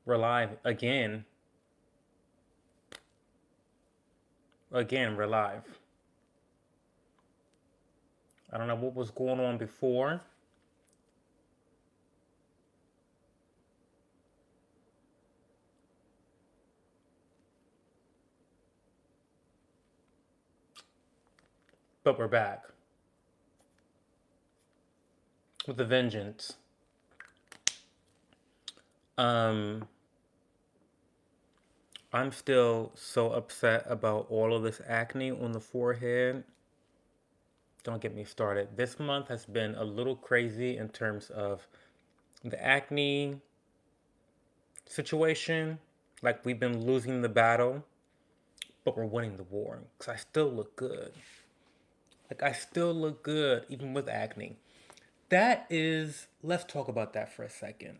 We're live again. Again, we're live. I don't know what was going on before, but we're back with a vengeance. Um, I'm still so upset about all of this acne on the forehead. Don't get me started. This month has been a little crazy in terms of the acne situation. Like we've been losing the battle, but we're winning the war. Because I still look good. Like I still look good even with acne. Let's talk about that for a second.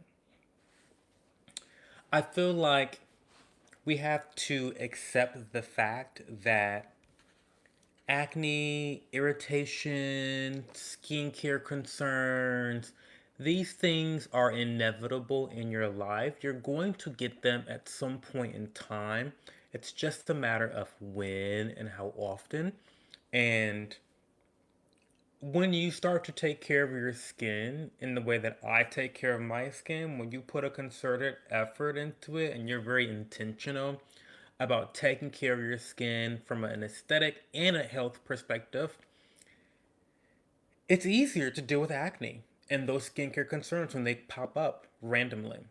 I feel like we have to accept the fact that acne, irritation, skincare concerns, these things are inevitable in your life. You're going to get them at some point in time. It's just a matter of when and how often. And when you start to take care of your skin in the way that I take care of my skin, when you put a concerted effort into it and you're very intentional about taking care of your skin from an aesthetic and a health perspective, it's easier to deal with acne and those skincare concerns when they pop up randomly.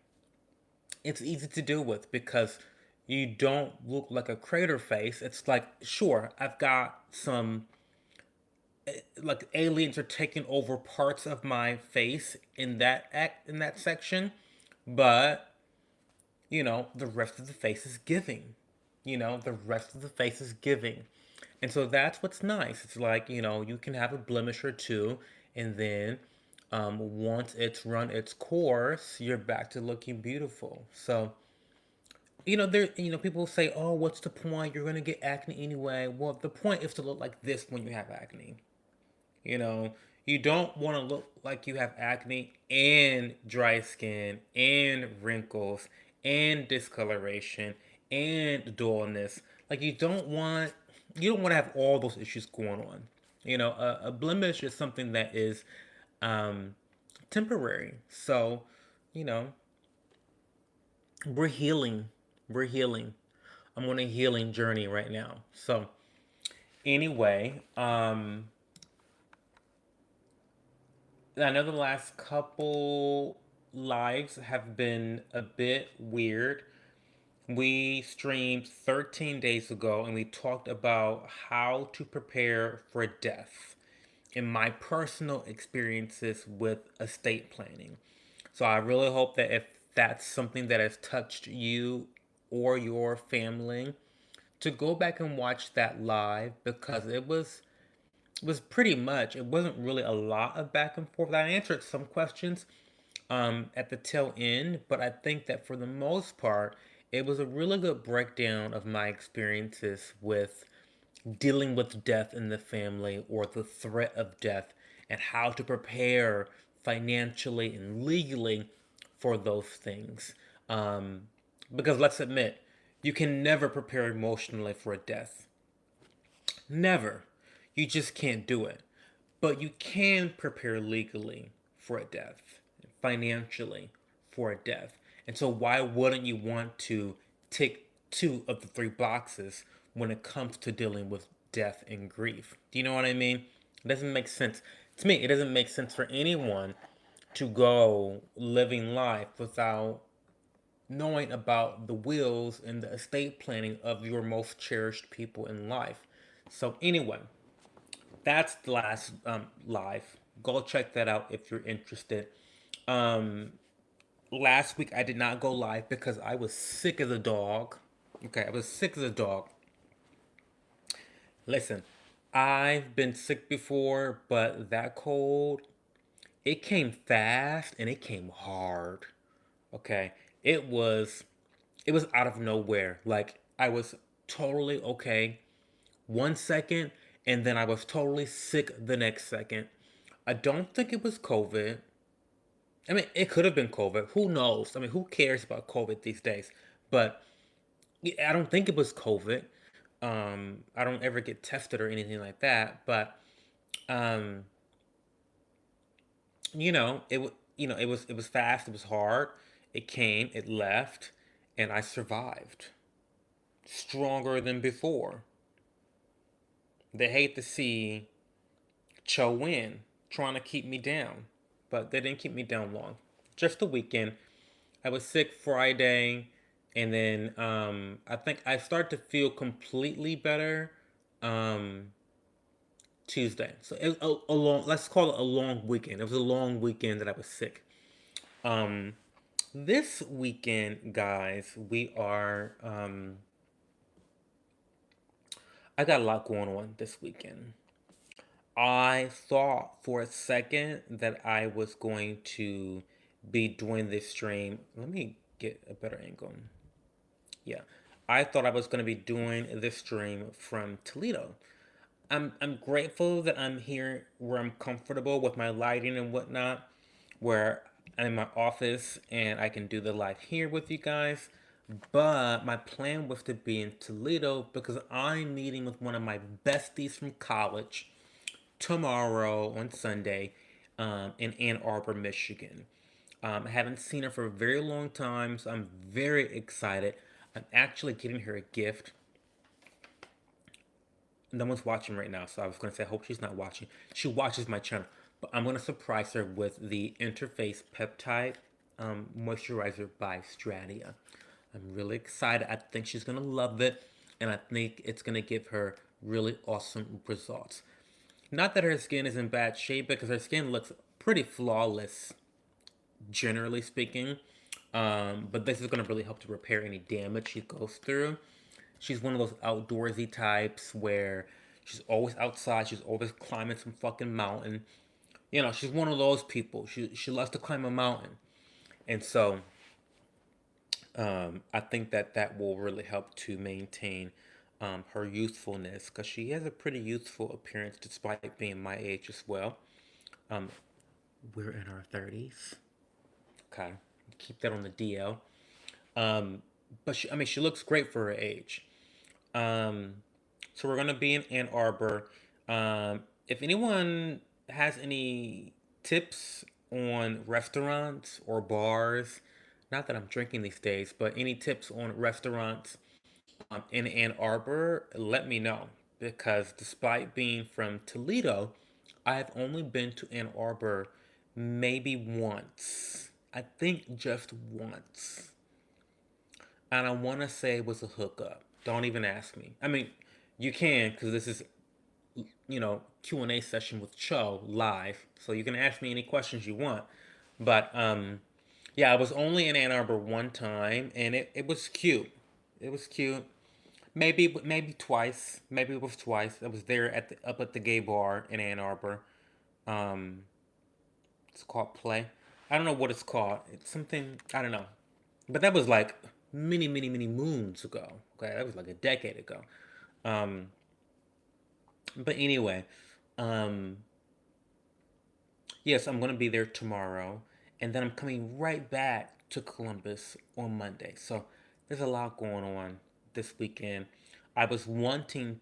It's easy to deal with because you don't look like a crater face. It's like, sure, I've got some like aliens are taking over parts of my face in that section, but the rest of the face is giving. The rest of the face is giving. And so that's what's nice. It's like, you can have a blemish or two, and then once it's run its course, you're back to looking beautiful. So, people say, oh, what's the point? You're going to get acne anyway. Well, the point is to look like this when you have acne. You know, you don't want to look like you have acne and dry skin and wrinkles and discoloration and dullness. Like you don't want to have all those issues going on. A blemish is something that is um, temporary. So, you know, we're healing. We're healing. I'm on a healing journey right now. So, anyway, I know the last couple lives have been a bit weird. We streamed 13 days ago and we talked about how to prepare for death in my personal experiences with estate planning. So I really hope that if that's something that has touched you or your family, to go back and watch that live because it was pretty much, it wasn't really a lot of back and forth. I answered some questions at the tail end, but I think that for the most part, it was a really good breakdown of my experiences with dealing with death in the family or the threat of death and how to prepare financially and legally for those things. Um, because let's admit, you can never prepare emotionally for a death. Never. You just can't do it. But you can prepare legally for a death, financially for a death. And so, why wouldn't you want to tick two of the three boxes when it comes to dealing with death and grief? Do you know what I mean? It doesn't make sense. To me, it doesn't make sense for anyone to go living life without knowing about the wills and the estate planning of your most cherished people in life. So, anyway, that's the last live. Go check that out if you're interested. Um, Last week I did not go live because I was sick as a dog. Okay, I was sick as a dog. Listen, I've been sick before, but that cold, it came fast and it came hard. Okay, it was it was out of nowhere. Like I was totally okay 1 second, and then I was totally sick the next second. I don't think it was COVID. I mean, it could have been COVID. Who knows? I mean, who cares about COVID these days? But yeah, I don't think it was COVID. I don't ever get tested or anything like that. But um, it was fast. It was hard. It came. It left, and I survived stronger than before. They hate to see Cho win, trying to keep me down, but they didn't keep me down long. Just the weekend. I was sick Friday, and then I think I started to feel completely better um, Tuesday. So it was a long, let's call it a long weekend. It was a long weekend that I was sick. Um, this weekend, guys, I got a lot going on this weekend. I thought for a second that I was going to be doing this stream. Let me get a better angle. Yeah. I thought I was going to be doing this stream from Toledo. I'm grateful that I'm here where I'm comfortable with my lighting and whatnot, where I'm in my office and I can do the live here with you guys. But my plan was to be in Toledo because I'm meeting with one of my besties from college tomorrow on Sunday in Ann Arbor, Michigan. I haven't seen her for a very long time, so I'm very excited. I'm actually getting her a gift. No one's watching right now, so I was going to say, I hope she's not watching. She watches my channel, but I'm going to surprise her with the Interface Peptide Moisturizer by Stratia. I'm really excited. I think she's going to love it, and I think it's going to give her really awesome results. Not that her skin is in bad shape, because her skin looks pretty flawless, generally speaking. But this is going to really help to repair any damage she goes through. She's one of those outdoorsy types where she's always outside. She's always climbing some fucking mountain. She's one of those people. She loves to climb a mountain, and so I think that that will really help to maintain her youthfulness because she has a pretty youthful appearance despite being my age as well. Um, we're in our 30s. Okay, keep that on the DL. But I mean, she looks great for her age. Um, so we're gonna be in Ann Arbor. If anyone has any tips on restaurants or bars, not that I'm drinking these days, but any tips on restaurants in Ann Arbor, let me know. Because despite being from Toledo, I have only been to Ann Arbor maybe once. I think just once. And I want to say it was a hookup. Don't even ask me. I mean, you can because this is Q&A session with Cho live, so you can ask me any questions you want. But yeah, I was only in Ann Arbor one time, and it was cute. It was cute. Maybe twice. Maybe it was twice. I was there up at the gay bar in Ann Arbor. Um, it's called Play. I don't know what it's called. It's something I don't know. But that was like many moons ago. Okay, that was like a decade ago. Um, but anyway, um, yes, I'm gonna be there tomorrow, and then I'm coming right back to Columbus on Monday. So there's a lot going on this weekend. I was wanting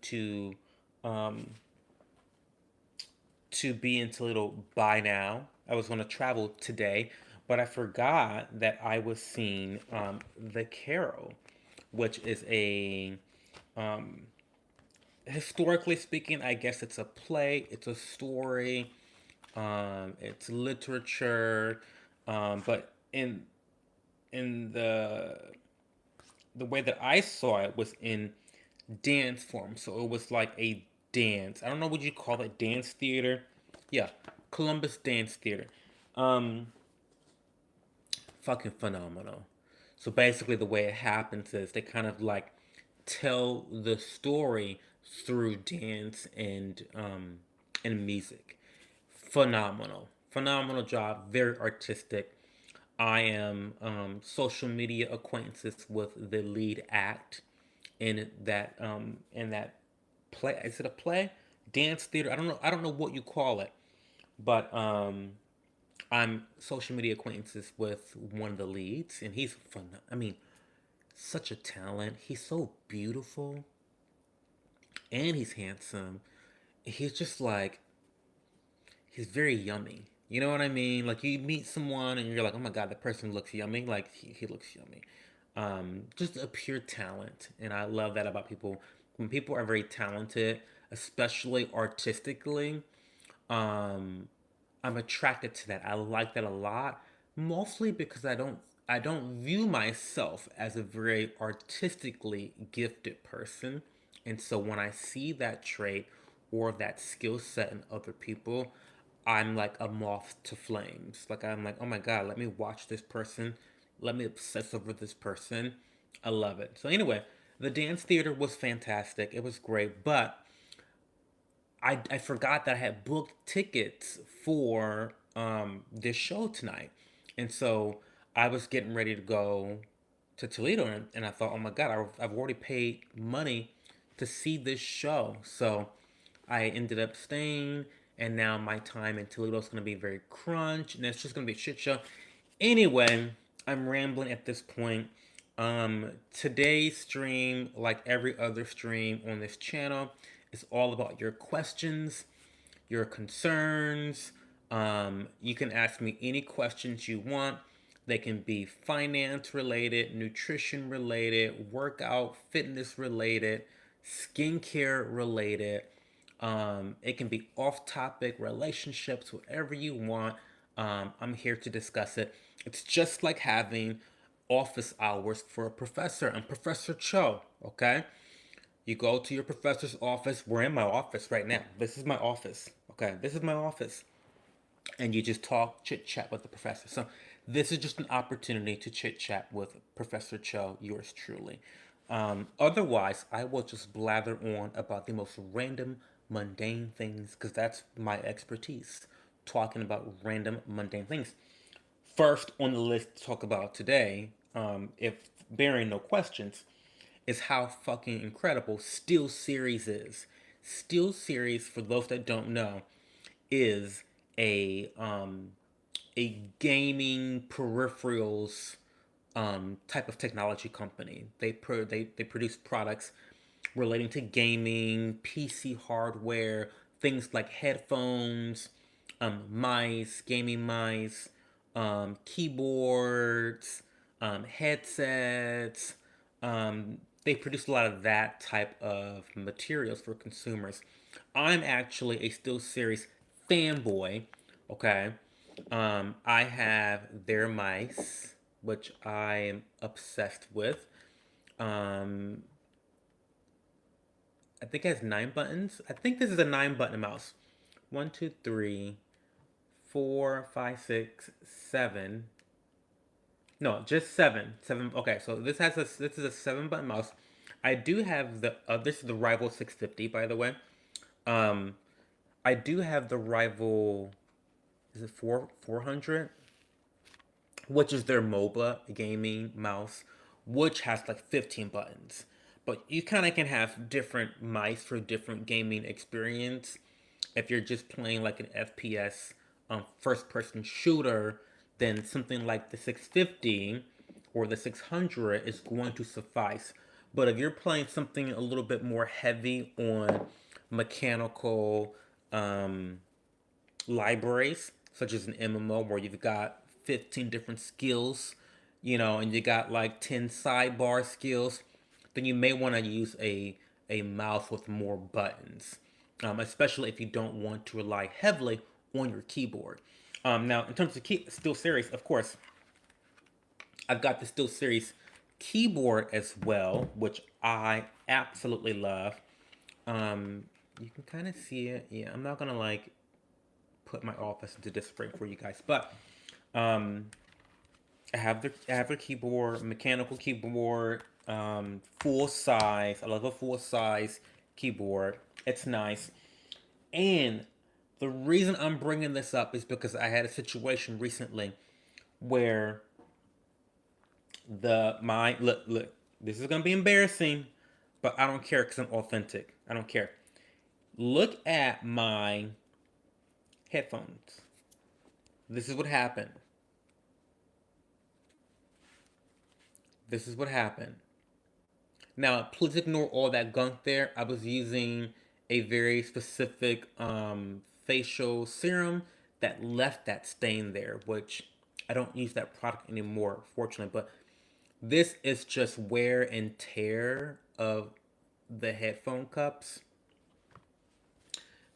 um, to be in Toledo by now. I was going to travel today, but I forgot that I was seeing The Carol, which is a um, historically speaking, I guess it's a play, it's a story, it's literature, but in the way that I saw it was in dance form. So it was like a dance. I don't know what you call it, dance theater. Yeah, Columbus Dance Theater. Um, fucking phenomenal. So basically, the way it happens is they kind of like tell the story through dance and music. Phenomenal, phenomenal job. Very artistic. I am social media acquaintances with the lead act in that play. Is it a play? Dance theater? I don't know. I don't know what you call it, but I'm social media acquaintances with one of the leads, and he's fun. I mean, such a talent. He's so beautiful, and he's handsome. He's just like he's very yummy. You know what I mean? Like you meet someone and you're like, oh my god, that person looks yummy. Like he looks yummy. Just a pure talent, and I love that about people. When people are very talented, especially artistically, um, I'm attracted to that. I like that a lot, mostly because I don't view myself as a very artistically gifted person. And so when I see that trait or that skill set in other people, I'm like a moth to flames. Like I'm like, oh my god, let me watch this person. Let me obsess over this person. I love it. So anyway, the dance theater was fantastic. It was great, but I forgot that I had booked tickets for this show tonight, and so I was getting ready to go to Toledo, and I thought, oh my god, I've already paid money to see this show, so I ended up staying, and now my time in Toledo is going to be very crunch, and it's just going to be a shit show. Anyway, I'm rambling at this point. Today's stream, like every other stream on this channel, is all about your questions, your concerns. You can ask me any questions you want. They can be finance related, nutrition related, workout, fitness related, skincare related. It can be off topic, relationships, whatever you want. I'm here to discuss it. It's just like having office hours for a professor. I'm Professor Cho, okay? You go to your professor's office. We're in my office right now. This is my office, okay? This is my office. And you just talk, chit chat with the professor. So, this is just an opportunity to chit chat with Professor Cho, yours truly. Otherwise, I will just blather on about the most random, mundane things because that's my expertise, talking about random, mundane things. First on the list to talk about today, if bearing no questions, is how fucking incredible Steelseries is. Steelseries, for those that don't know, is a um, a gaming peripherals type of technology company. They produce products relating to gaming, PC hardware, things like headphones, mice, gaming mice, keyboards, headsets. They produce a lot of that type of materials for consumers. I'm actually a SteelSeries fanboy. Okay, I have their mice, which I am obsessed with. Um, I think it has 9 buttons. I think this is a 9 button mouse. One, two, three, four, five, six, seven. No, just seven. Seven. Okay, so this is a 7 button mouse. I do have the this is the Rival 650, by the way. Um, I do have the Rival. Is it 400? Which is their MOBA gaming mouse, which has like 15 buttons. But you kind of can have different mice for different gaming experience. If you're just playing like an FPS first person shooter, then something like the 650 or the 600 is going to suffice. But if you're playing something a little bit more heavy on mechanical um, libraries, such as an MMO where you've got 15 different skills, and you got like 10 sidebar skills, then you may want to use a mouse with more buttons, especially if you don't want to rely heavily on your keyboard. Now, in terms of SteelSeries, of course, I've got the SteelSeries keyboard as well, which I absolutely love. Um, you can kind of see it. Yeah, I'm not gonna like put my office into display for you guys. But um, I have the keyboard, mechanical keyboard, full size. I love a full size keyboard. It's nice. And the reason I'm bringing this up is because I had a situation recently where my look, this is gonna be embarrassing, but I don't care because I'm authentic. I don't care. Look at my headphones. This is what happened. This is what happened. Now, please ignore all that gunk there. I was using a very specific facial serum that left that stain there, which I don't use that product anymore, fortunately. But this is just wear and tear of the headphone cups.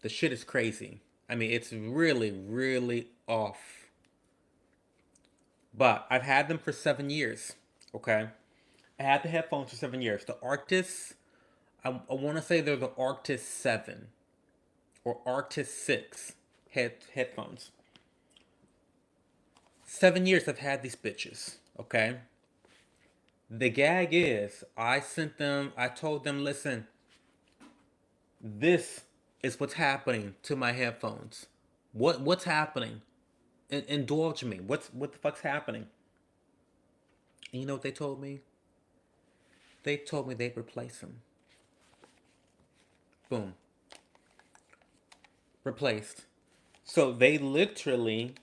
The shit is crazy. I mean, it's really, really off. But I've had them for 7 years. Okay. I had the headphones for 7 years. The Arctis, I want to say they're the Arctis 7 or Arctis 6 headphones. 7 years I've had these bitches. Okay. The gag is, I told them, listen, this is what's happening to my headphones. What's happening? Indulge me. What the fuck's happening? And you know what they told me? They told me they'd replace them. Boom. Replaced. So they literally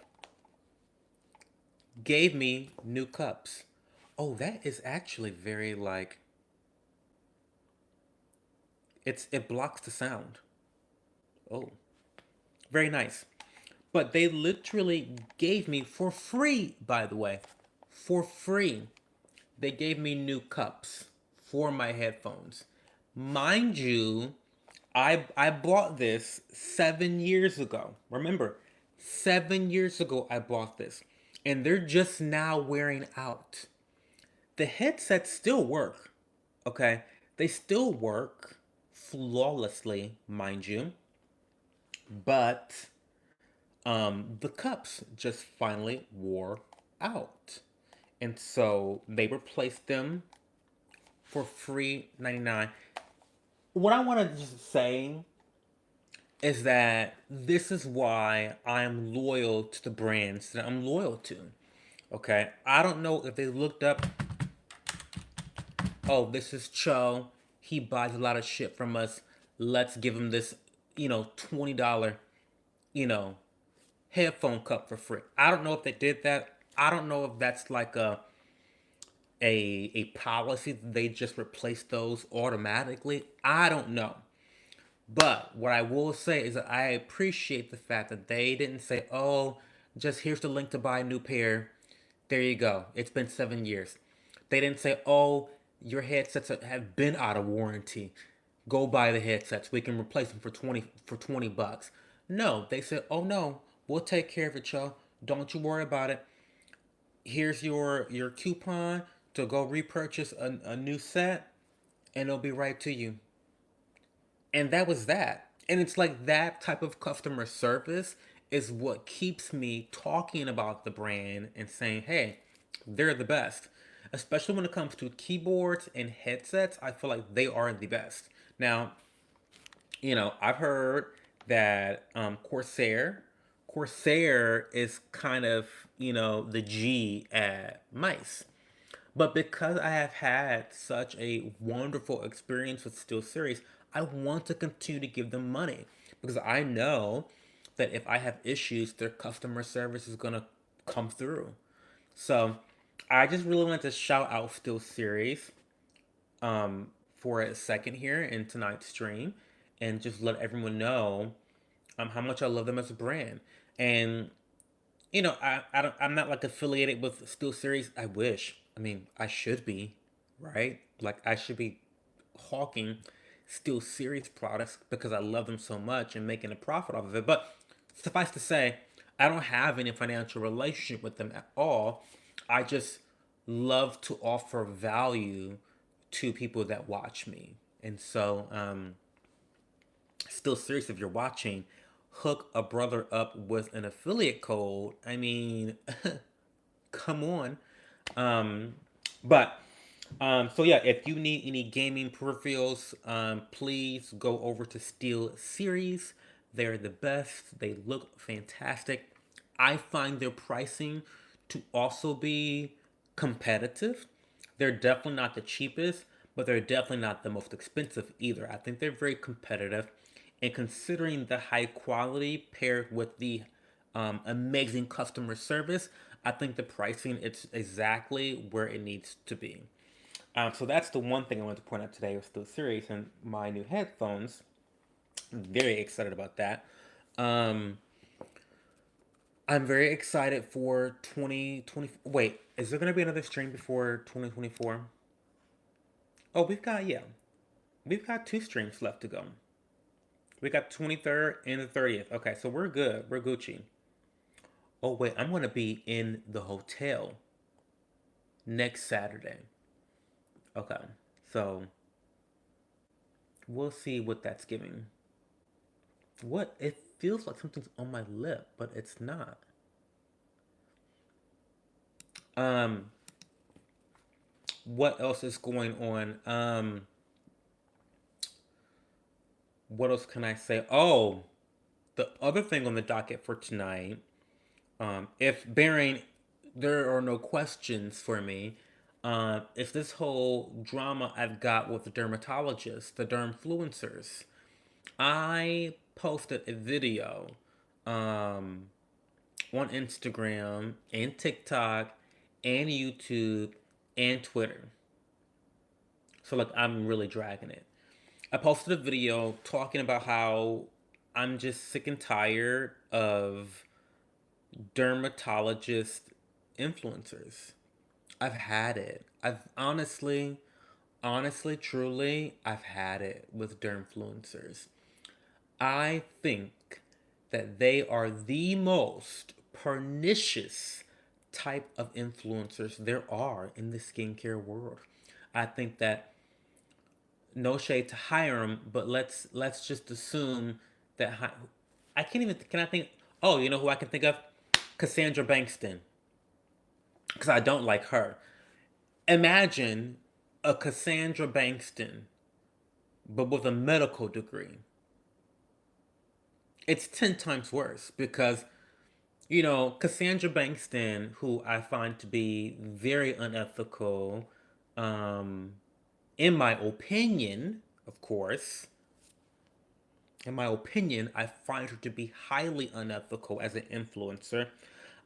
gave me new cups. Oh, that is actually very like it blocks the sound. Oh, very nice. But they literally gave me for free, by the way, for free. They gave me new cups for my headphones. Mind you, I bought this 7 years ago. Remember, 7 years ago I bought this. And they're just now wearing out. The headsets still work. Okay? They still work flawlessly, mind you. But the cups just finally wore out. And so they replaced them for free 99. What I want to just say is that this is why I'm loyal to the brands that I'm loyal to. Okay? I don't know if they looked up, oh, this is Cho. He buys a lot of shit from us. Let's give him this, $20, you know, headphone cup for free. I don't know if they did that. I don't know if that's like a policy that they just replace those automatically. I don't know. But what I will say is that I appreciate the fact that they didn't say, oh, just here's the link to buy a new pair. There you go. It's been 7 years. They didn't say, oh, your headsets have been out of warranty. Go buy the headsets. We can replace them for 20 bucks. No, they said, oh no, we'll take care of it, y'all. Don't you worry about it. Here's your coupon to go repurchase a new set, and it'll be right to you. And that was that. And it's like that type of customer service is what keeps me talking about the brand and saying, hey, they're the best. Especially when it comes to keyboards and headsets, I feel like they are the best. Now, I've heard that Corsair is kind of, the G at mice. But because I have had such a wonderful experience with Steelseries, I want to continue to give them money because I know that if I have issues, their customer service is gonna come through. So I just really wanted to shout out Steelseries for a second here in tonight's stream and just let everyone know how much I love them as a brand. And I'm not like affiliated with Steelseries. I wish. I mean, I should be, right? Like I should be hawking Steelseries products because I love them so much and making a profit off of it. But suffice to say, I don't have any financial relationship with them at all. I just love to offer value to people that watch me. And so, Steelseries, if you're watching, hook a brother up with an affiliate code. I mean, come on. Um, but so yeah, if you need any gaming peripherals, please go over to Steelseries. They're the best. They look fantastic. I find their pricing to also be competitive. They're definitely not the cheapest, but they're definitely not the most expensive either. I think they're very competitive. And considering the high quality paired with the amazing customer service. I think the pricing, it's exactly where it needs to be. So that's the one thing I wanted to point out today with Steelseries and my new headphones. I'm very excited about that. Um, I'm very excited for 2020. Wait, is there going to be another stream before 2024? Oh, we've got two streams left to go. We got 23rd and the 30th. Okay, so we're good. We're Gucci. Oh, wait, I'm going to be in the hotel next Saturday. Okay, so we'll see what that's giving. What? It feels like something's on my lip, but it's not. Um, what else is going on? What else can I say? Oh, the other thing on the docket for tonight, if bearing there are no questions for me, it's this whole drama I've got with the dermatologists, the Dermfluencers. I posted a video um, on Instagram and TikTok and YouTube and Twitter. So like I'm really dragging it. I posted a video talking about how I'm just sick and tired of dermatologist influencers. I've had it. I've honestly, truly, I've had it with dermfluencers. I think that they are the most pernicious type of influencers there are in the skincare world. I think that no shade to Hiram, but let's just assume that I can't even can I think. Oh, you know who I can think of? Cassandra Bankston, because I don't like her. Imagine a Cassandra Bankston, but with a medical degree. It's 10 times worse because Cassandra Bankston, who I find to be very unethical, um, in my opinion, of course, in my opinion, I find her to be highly unethical as an influencer.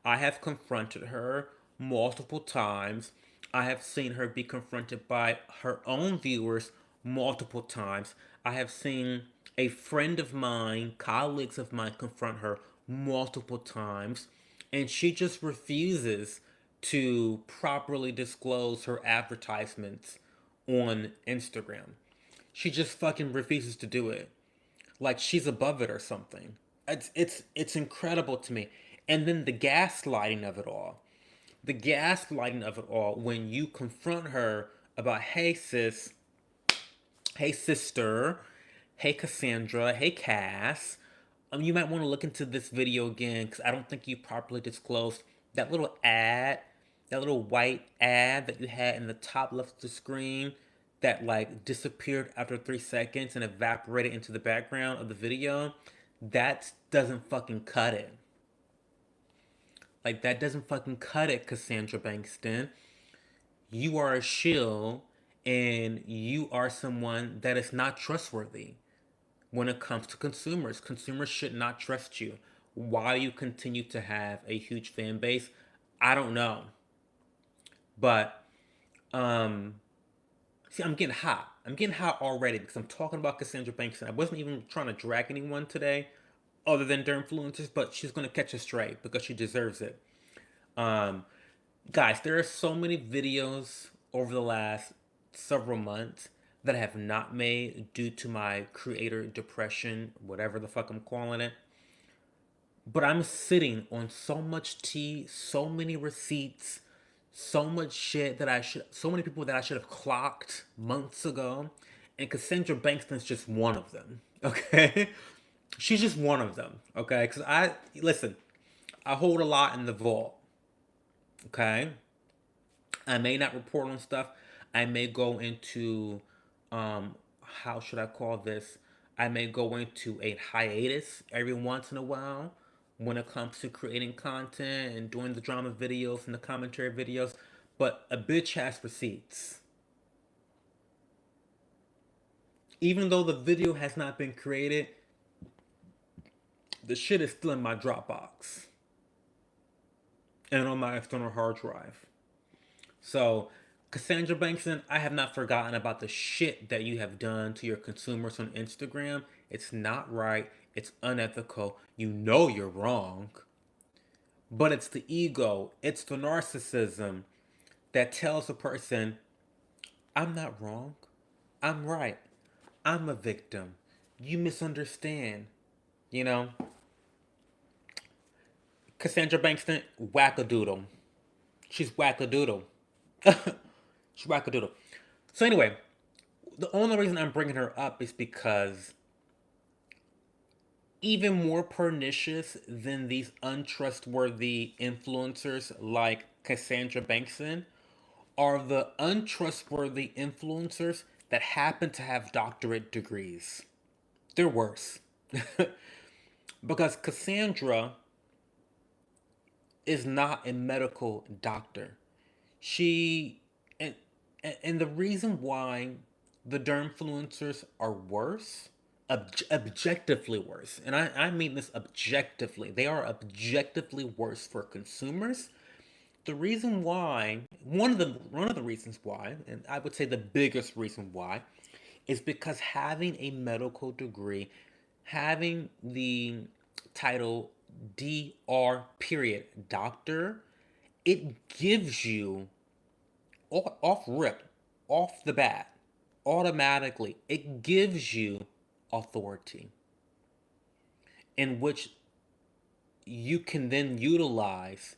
I have confronted her multiple times. I have seen her be confronted by her own viewers multiple times. I have seen a friend of mine, colleagues of mine, confront her multiple times, and she just refuses to properly disclose her advertisements on Instagram. She just fucking refuses to do it like she's above it or something. It's incredible to me. And then the gaslighting of it all. The gaslighting of it all when you confront her about, hey sis, hey sister, hey Cassandra, hey Cass. You might want to look into this video again because I don't think you properly disclosed that little ad, that little white ad that you had in the top left of the screen that like disappeared after 3 seconds and evaporated into the background of the video. That doesn't fucking cut it. Like that doesn't fucking cut it, Cassandra Bankston. You are a shill and you are someone that is not trustworthy when it comes to consumers. Consumers should not trust you. Why you continue to have a huge fan base, I don't know. But see, I'm getting hot. I'm getting hot already because I'm talking about Cassandra Banks, and I wasn't even trying to drag anyone today, other than Dermfluencers, but she's gonna catch a stray because she deserves it. Um, Guys, there are so many videos over the last several months that I have not made due to my creator depression, whatever the fuck I'm calling it. But I'm sitting on so much tea, so many receipts, so much shit that so many people that I should have clocked months ago. And Cassandra Bankston's just one of them, okay? She's just one of them, okay? Because listen, I hold a lot in the vault, okay? I may not report on stuff. I may go into, how should I call this? I may go into a hiatus every once in a while when it comes to creating content and doing the drama videos and the commentary videos. But a bitch has receipts. Even though the video has not been created, the shit is still in my Dropbox. and on my external hard drive. So, Cassandra Bankston, I have not forgotten about the shit that you have done to your consumers on Instagram. It's not right. It's unethical. You know you're wrong. But it's the ego, it's the narcissism that tells a person, I'm not wrong. I'm right. I'm a victim. You misunderstand. You know? Cassandra Bankston, wackadoodle. She's wackadoodle. She's wackadoodle. So, anyway, the only reason I'm bringing her up is because even more pernicious than these untrustworthy influencers like Cassandra Bankston are the untrustworthy influencers that happen to have doctorate degrees. They're worse. Because Cassandra is not a medical doctor. She and and the reason why the Dermfluencers are worse, objectively worse, and I mean this objectively, they are objectively worse for consumers. The reason why, one of the reasons why, and I would say the biggest reason why, is because having a medical degree, having the title DR period doctor, it gives you off rip, off the bat, automatically, it gives you authority in which you can then utilize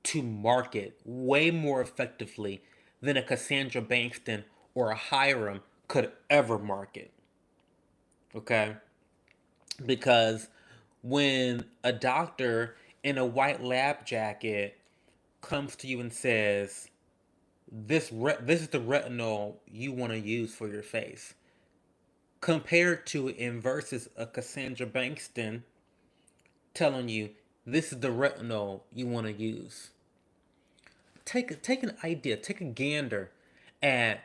to market way more effectively than a Cassandra Bankston or a Hiram could ever market. Okay? Because when a doctor in a white lab jacket comes to you and says, this is the retinol you want to use for your face, compared to in versus a Cassandra Bankston telling you this is the retinol you want to use. Take an idea, take a gander at,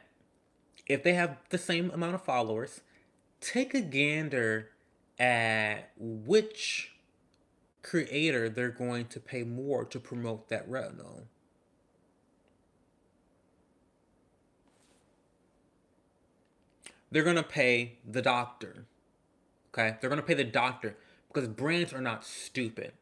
if they have the same amount of followers, take a gander at which creator they're going to pay more to promote that retinol. They're going to pay the doctor. Okay? They're going to pay the doctor because brands are not stupid.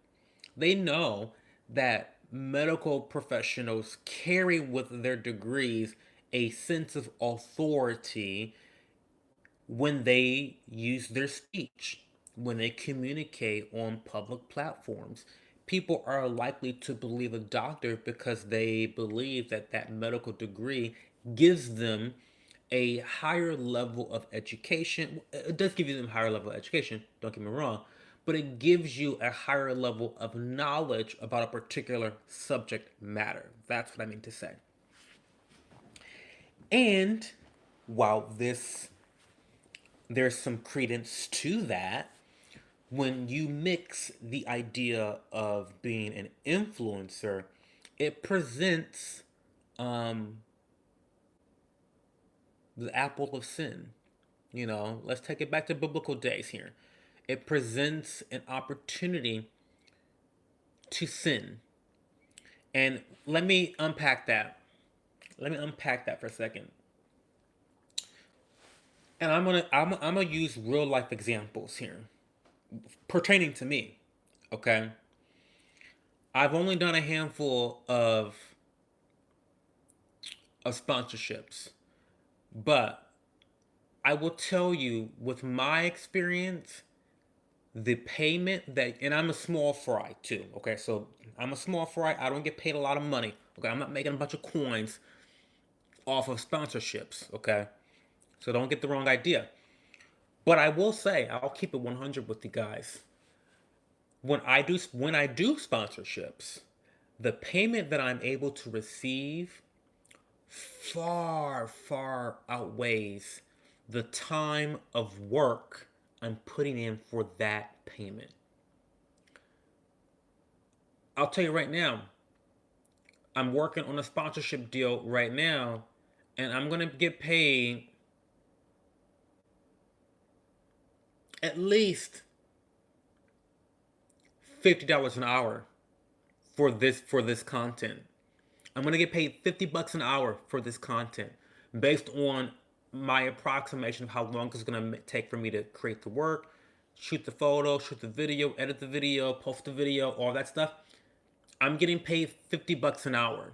They know that medical professionals carry with their degrees a sense of authority when they use their speech, when they communicate on public platforms. People are likely to believe a doctor because they believe that that medical degree gives them a higher level of education. It does give you them a higher level of education, don't get me wrong, but it gives you a higher level of knowledge about a particular subject matter. That's what I mean to say. And while there's some credence to that, when you mix the idea of being an influencer, it presents um, the apple of sin. You know, let's take it back to biblical days here. It presents an opportunity to sin. And let me unpack that. Let me unpack that for a second. And I'm gonna use real life examples here pertaining to me. Okay, I've only done a handful of sponsorships, but I will tell you with my experience, the payment that, and I'm a small fry too. Okay, so I'm a small fry. I don't get paid a lot of money. Okay, I'm not making a bunch of coins off of sponsorships. Okay, so don't get the wrong idea. But I will say, I'll keep it 100 with you guys. When I do sponsorships, the payment that I'm able to receive far outweighs the time of work I'm putting in for that payment. I'll tell you right now, I'm working on a sponsorship deal right now, and I'm going to get paid at least $50 an hour for this content. I'm gonna get paid $50 an hour for this content based on my approximation of how long it's gonna take for me to create the work, shoot the photo, shoot the video, edit the video, post the video, all that stuff. I'm getting paid $50 an hour.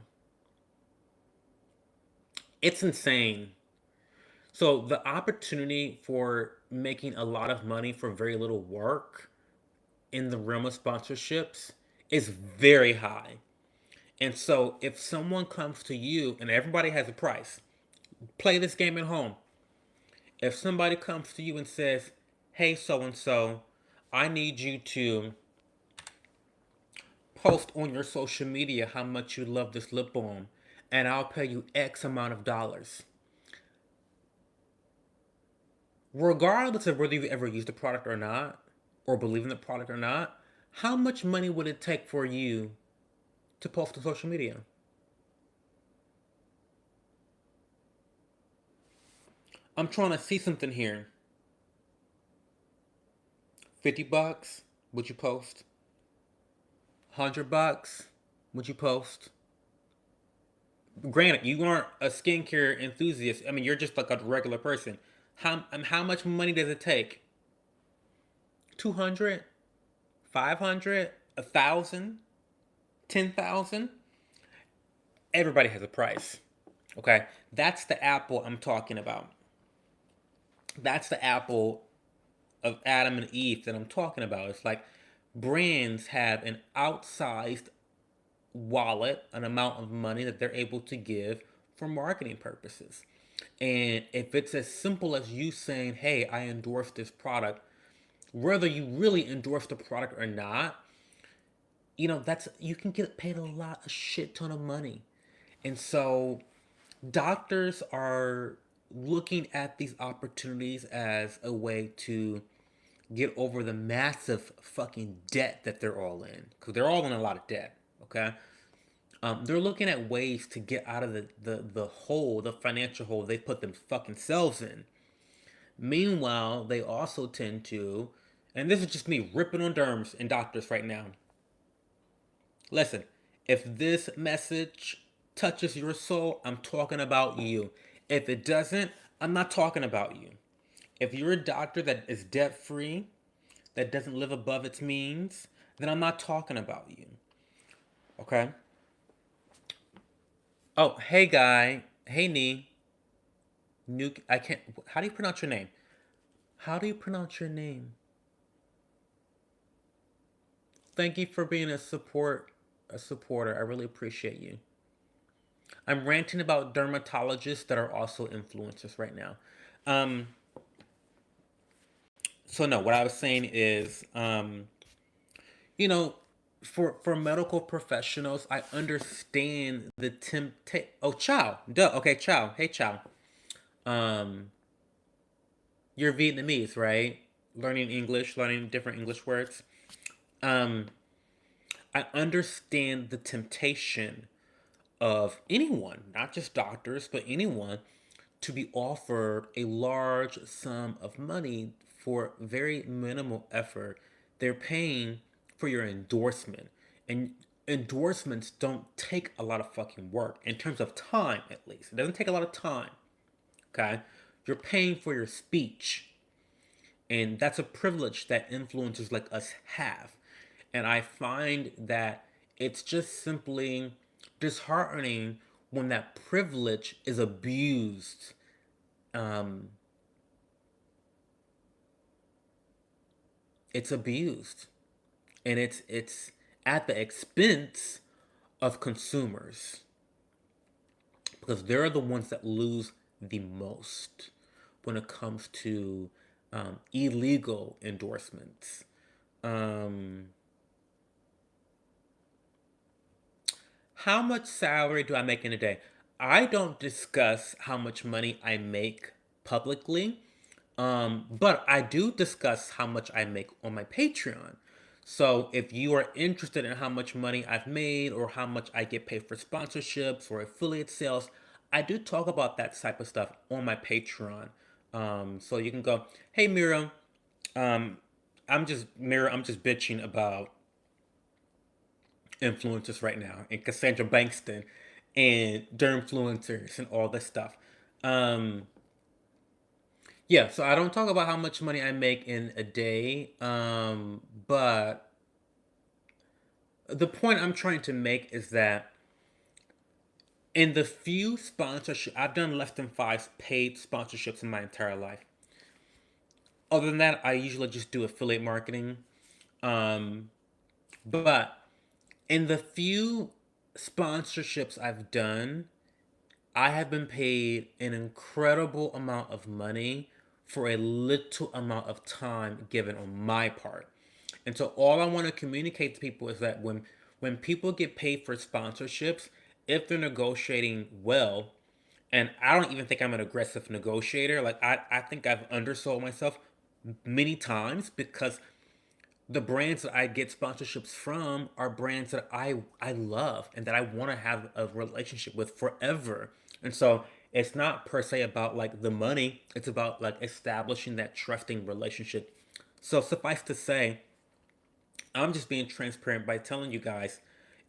It's insane. So the opportunity for making a lot of money for very little work in the realm of sponsorships is very high. And so if someone comes to you, and everybody has a price, play this game at home. If somebody comes to you and says, hey, so and so, I need you to post on your social media how much you love this lip balm, and I'll pay you X amount of dollars. Regardless of whether you've ever used the product or not, or believe in the product or not, how much money would it take for you to post on social media? I'm trying to see something here. $50, would you post? $100, would you post? Granted, you aren't a skincare enthusiast. I mean, you're just like a regular person. How much money does it take? 200, 500, 1,000, 10,000? Everybody has a price. Okay, that's the apple I'm talking about. That's the apple of Adam and Eve that I'm talking about. It's like brands have an outsized wallet, an amount of money that they're able to give for marketing purposes. And if it's as simple as you saying, hey, I endorse this product, whether you really endorse the product or not, that's you can get paid a shit ton of money. And so doctors are looking at these opportunities as a way to get over the massive fucking debt that they're all in, because they're all in a lot of debt. Okay, they're looking at ways to get out of the hole, the financial hole they put them fucking selves in. Meanwhile, they also tend to, and this is just me ripping on derms and doctors right now. Listen, if this message touches your soul, I'm talking about you. If it doesn't, I'm not talking about you. If you're a doctor that is debt free, that doesn't live above its means, then I'm not talking about you. Okay? Oh, hey guy. Hey Nee. Nuke. I can't. How do you pronounce your name? How do you pronounce your name? Thank you for being a supporter. I really appreciate you. I'm ranting about dermatologists that are also influencers right now. Um, so no, what I was saying is, you know, for medical professionals, I understand the tempt. Oh, Chow. Duh. Okay, Chow. Hey, Chow. Um, you're Vietnamese, right? Learning English, learning different English words. Um, I understand the temptation of anyone, not just doctors, but anyone, to be offered a large sum of money for very minimal effort. They're paying for your endorsement. And endorsements don't take a lot of fucking work, in terms of time at least. It doesn't take a lot of time. Okay? You're paying for your speech. And that's a privilege that influencers like us have. And I find that it's just simply disheartening when that privilege is abused. Um, it's abused, and it's at the expense of consumers, because they're the ones that lose the most when it comes to illegal endorsements. Um, how much salary do I make in a day? I don't discuss how much money I make publicly, but I do discuss how much I make on my Patreon. So if you are interested in how much money I've made or how much I get paid for sponsorships or affiliate sales, I do talk about that type of stuff on my Patreon. So you can go, hey Mira, I'm just bitching about influencers right now, and Cassandra Bankston, and Dermfluencers, and all this stuff. Um, yeah, so I don't talk about how much money I make in a day, but the point I'm trying to make is that in the few sponsorship, I've done less than five paid sponsorships in my entire life. Other than that, I usually just do affiliate marketing. Um, but in the few sponsorships I've done, I have been paid an incredible amount of money for a little amount of time given on my part. And so all I want to communicate to people is that when people get paid for sponsorships, if they're negotiating well, and I don't even think I'm an aggressive negotiator, like I think I've undersold myself many times because the brands that I get sponsorships from are brands that I love and that I want to have a relationship with forever. And so it's not per se about like the money, it's about like establishing that trusting relationship. So suffice to say, I'm just being transparent by telling you guys,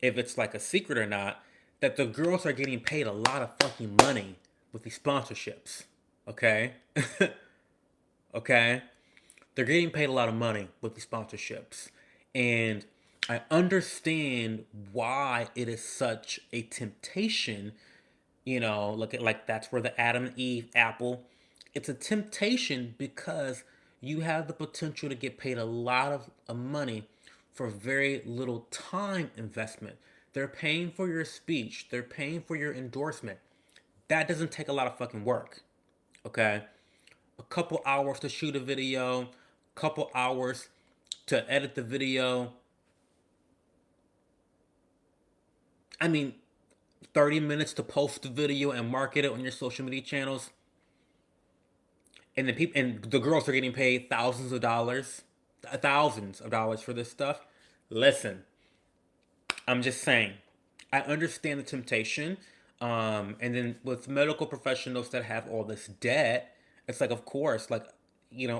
if it's like a secret or not, that the girls are getting paid a lot of fucking money with these sponsorships. Okay? Okay? They're getting paid a lot of money with these sponsorships. And I understand why it is such a temptation. Look at like that's where the Adam and Eve apple. It's a temptation because you have the potential to get paid a lot of money for very little time investment. They're paying for your speech, they're paying for your endorsement. That doesn't take a lot of fucking work. Okay? A couple hours to shoot a video, couple hours to edit the video. I mean, 30 minutes to post the video and market it on your social media channels. And then people and the girls are getting paid thousands of dollars for this stuff. Listen, I'm just saying, I understand the temptation. And then with medical professionals that have all this debt, it's like, of course, like,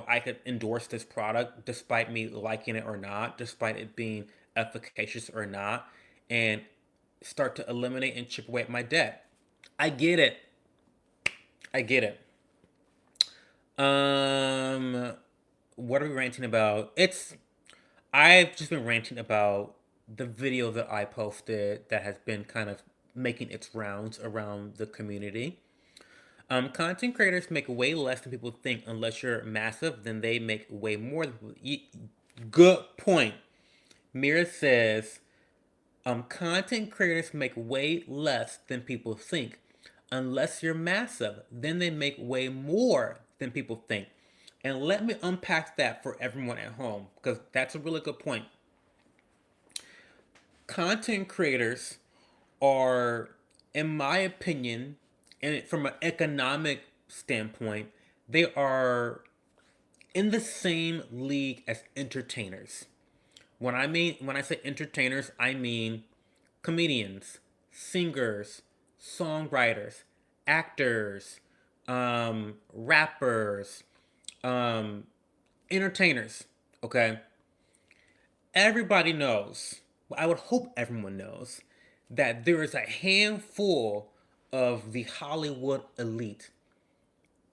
I could endorse this product despite me liking it or not, despite it being efficacious or not, and start to eliminate and chip away at my debt. I get it. I get it. Um, what are we ranting about? I've just been ranting about the video that I posted that has been kind of making its rounds around the community. Content creators make way less than people think. Unless you're massive, then they make way more good point. Mira says, content creators make way less than people think. Unless you're massive, then they make way more than people think. And let me unpack that for everyone at home, because that's a really good point. Content creators are, in my opinion, and from an economic standpoint, they are in the same league as entertainers. When I say entertainers, I mean comedians, singers, songwriters, actors, rappers, um, entertainers. Okay, everybody knows. I would hope everyone knows that there is a handful of the Hollywood elite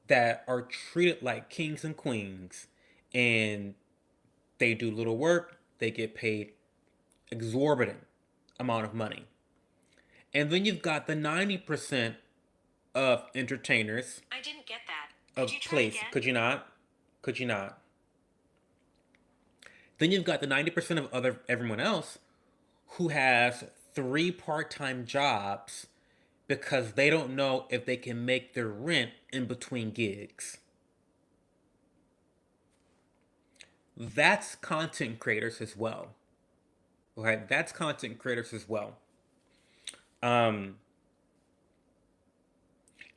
that are treated like kings and queens, and they do little work. They get paid exorbitant amount of money. And then you've got the 90% of entertainers. I didn't get that. Could you try again? Could you not? Could you not? Then you've got the 90% of everyone else who has 3 part-time jobs because they don't know if they can make their rent in between gigs. That's content creators as well. Okay, that's content creators as well. Um,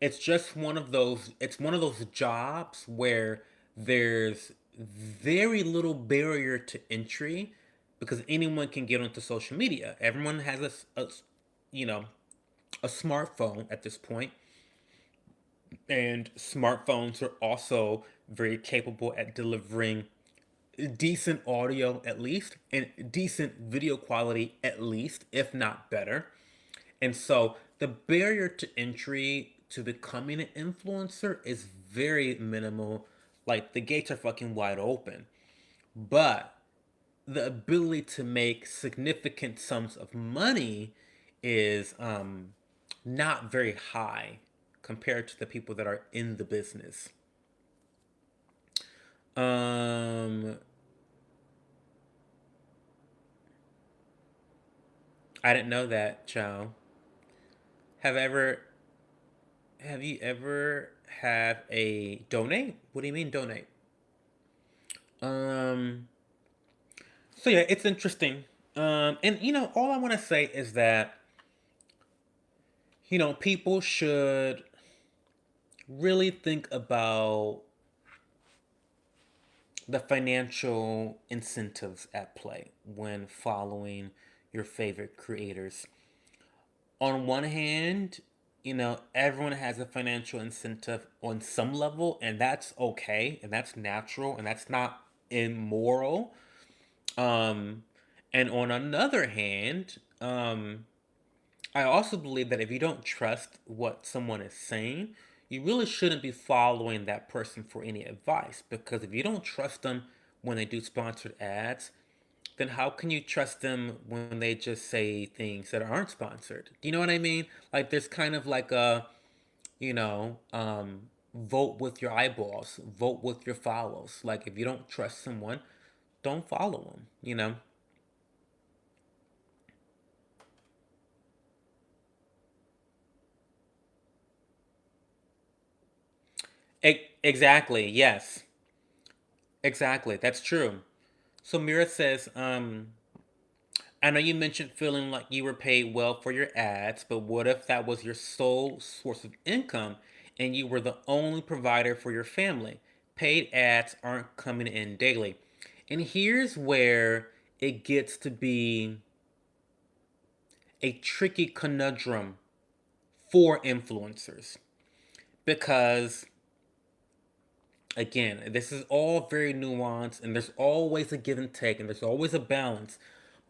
it's just one of those. It's one of those jobs where there's very little barrier to entry because anyone can get onto social media. Everyone has you know, a smartphone at this point, and smartphones are also very capable at delivering decent audio at least, and decent video quality at least, if not better. And so the barrier to entry to becoming an influencer is very minimal. Like the gates are fucking wide open. But the ability to make significant sums of money is not very high compared to the people that are in the business. Um, I didn't know that, Chow. Have ever have you ever have a donate? What do you mean donate? Um, so yeah, it's interesting. And all I want to say is that people should really think about the financial incentives at play when following your favorite creators. On one hand, everyone has a financial incentive on some level, and that's okay, and that's natural, and that's not immoral. Um, and on another hand, I also believe that if you don't trust what someone is saying, you really shouldn't be following that person for any advice. Because if you don't trust them when they do sponsored ads, then how can you trust them when they just say things that aren't sponsored? Do you know what I mean? Like there's kind of like a, you know, um, vote with your eyeballs, vote with your follows. Like if you don't trust someone, don't follow them. Exactly. Yes. Exactly. That's true. So Mira says, I know you mentioned feeling like you were paid well for your ads, but what if that was your sole source of income and you were the only provider for your family? Paid ads aren't coming in daily. And here's where it gets to be a tricky conundrum for influencers. Because, again, this is all very nuanced and there's always a give and take and there's always a balance.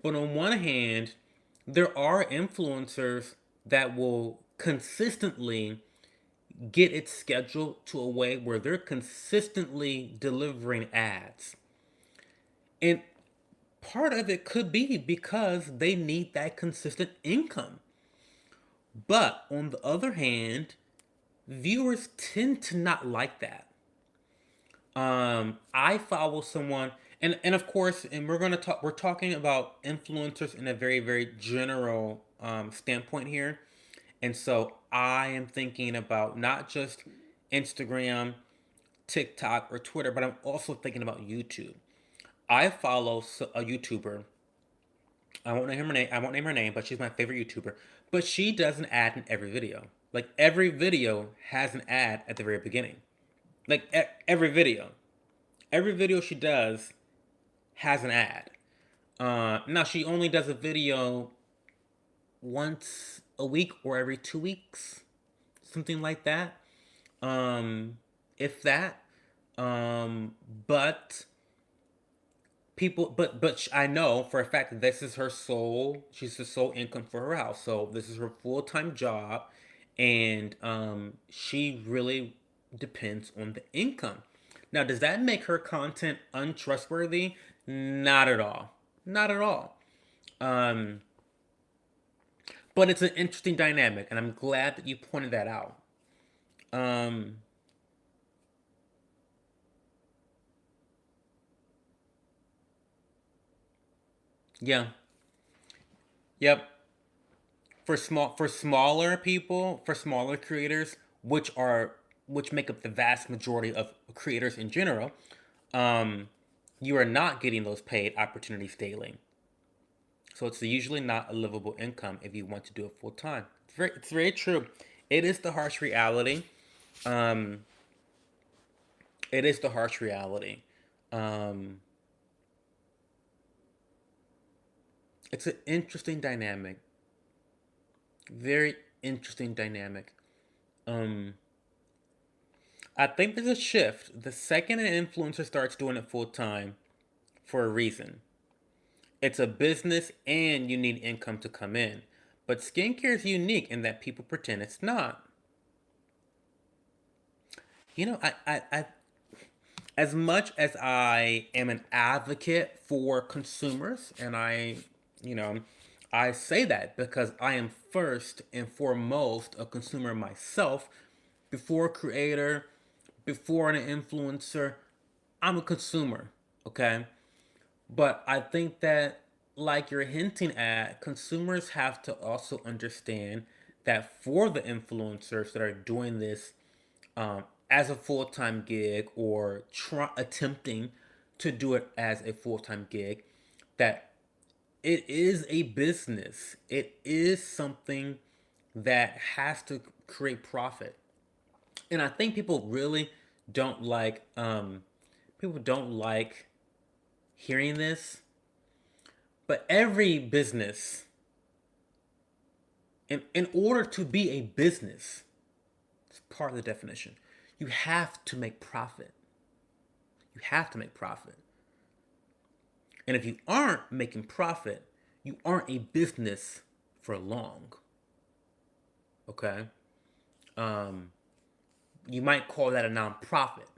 But on one hand, there are influencers that will consistently get it scheduled to a way where they're consistently delivering ads. And part of it could be because they need that consistent income. But on the other hand, viewers tend to not like that. I follow someone, and of course, and we're talking about influencers in a very very general standpoint here, and so I am thinking about not just Instagram, TikTok, or Twitter, but I'm also thinking about YouTube. I follow a YouTuber. I won't name her name. I won't name her name, but she's my favorite YouTuber. But she does an ad in every video. Like every video has an ad at the very beginning. Like every video. Every video she does has an ad. Now she only does a video once a week or every 2 weeks, something like that. Um, if that. Um, but I know for a fact that this is her sole. She's the sole income for her house. So this is her full time job, and she really depends on the income. Now, does that make her content untrustworthy? Not at all. Not at all. Um, but it's an interesting dynamic, and I'm glad that you pointed that out. Um, yeah. Yep. For smaller people, for smaller creators, which make up the vast majority of creators in general, um, you are not getting those paid opportunities daily. So it's usually not a livable income if you want to do it full time. It's very true. It is the harsh reality. Um, it is the harsh reality. Um, it's an interesting dynamic. Very interesting dynamic. Um, I think there's a shift. The second an influencer starts doing it full time, for a reason. It's a business and you need income to come in. But skincare is unique in that people pretend it's not. You know, as much as I am an advocate for consumers, and you know, I say that because I am first and foremost a consumer myself, before a creator, before an influencer, I'm a consumer, okay? But I think that, like you're hinting at, consumers have to also understand that for the influencers that are doing this as a full time gig or attempting to do it as a full time gig, that it is a business. It is something that has to create profit. And I think don't like people don't like hearing this, but every business, in order to be a business, it's part of the definition. You have to make profit. You have to make profit. And if you aren't making profit, you aren't a business for long. Okay? Um, you might call that a nonprofit,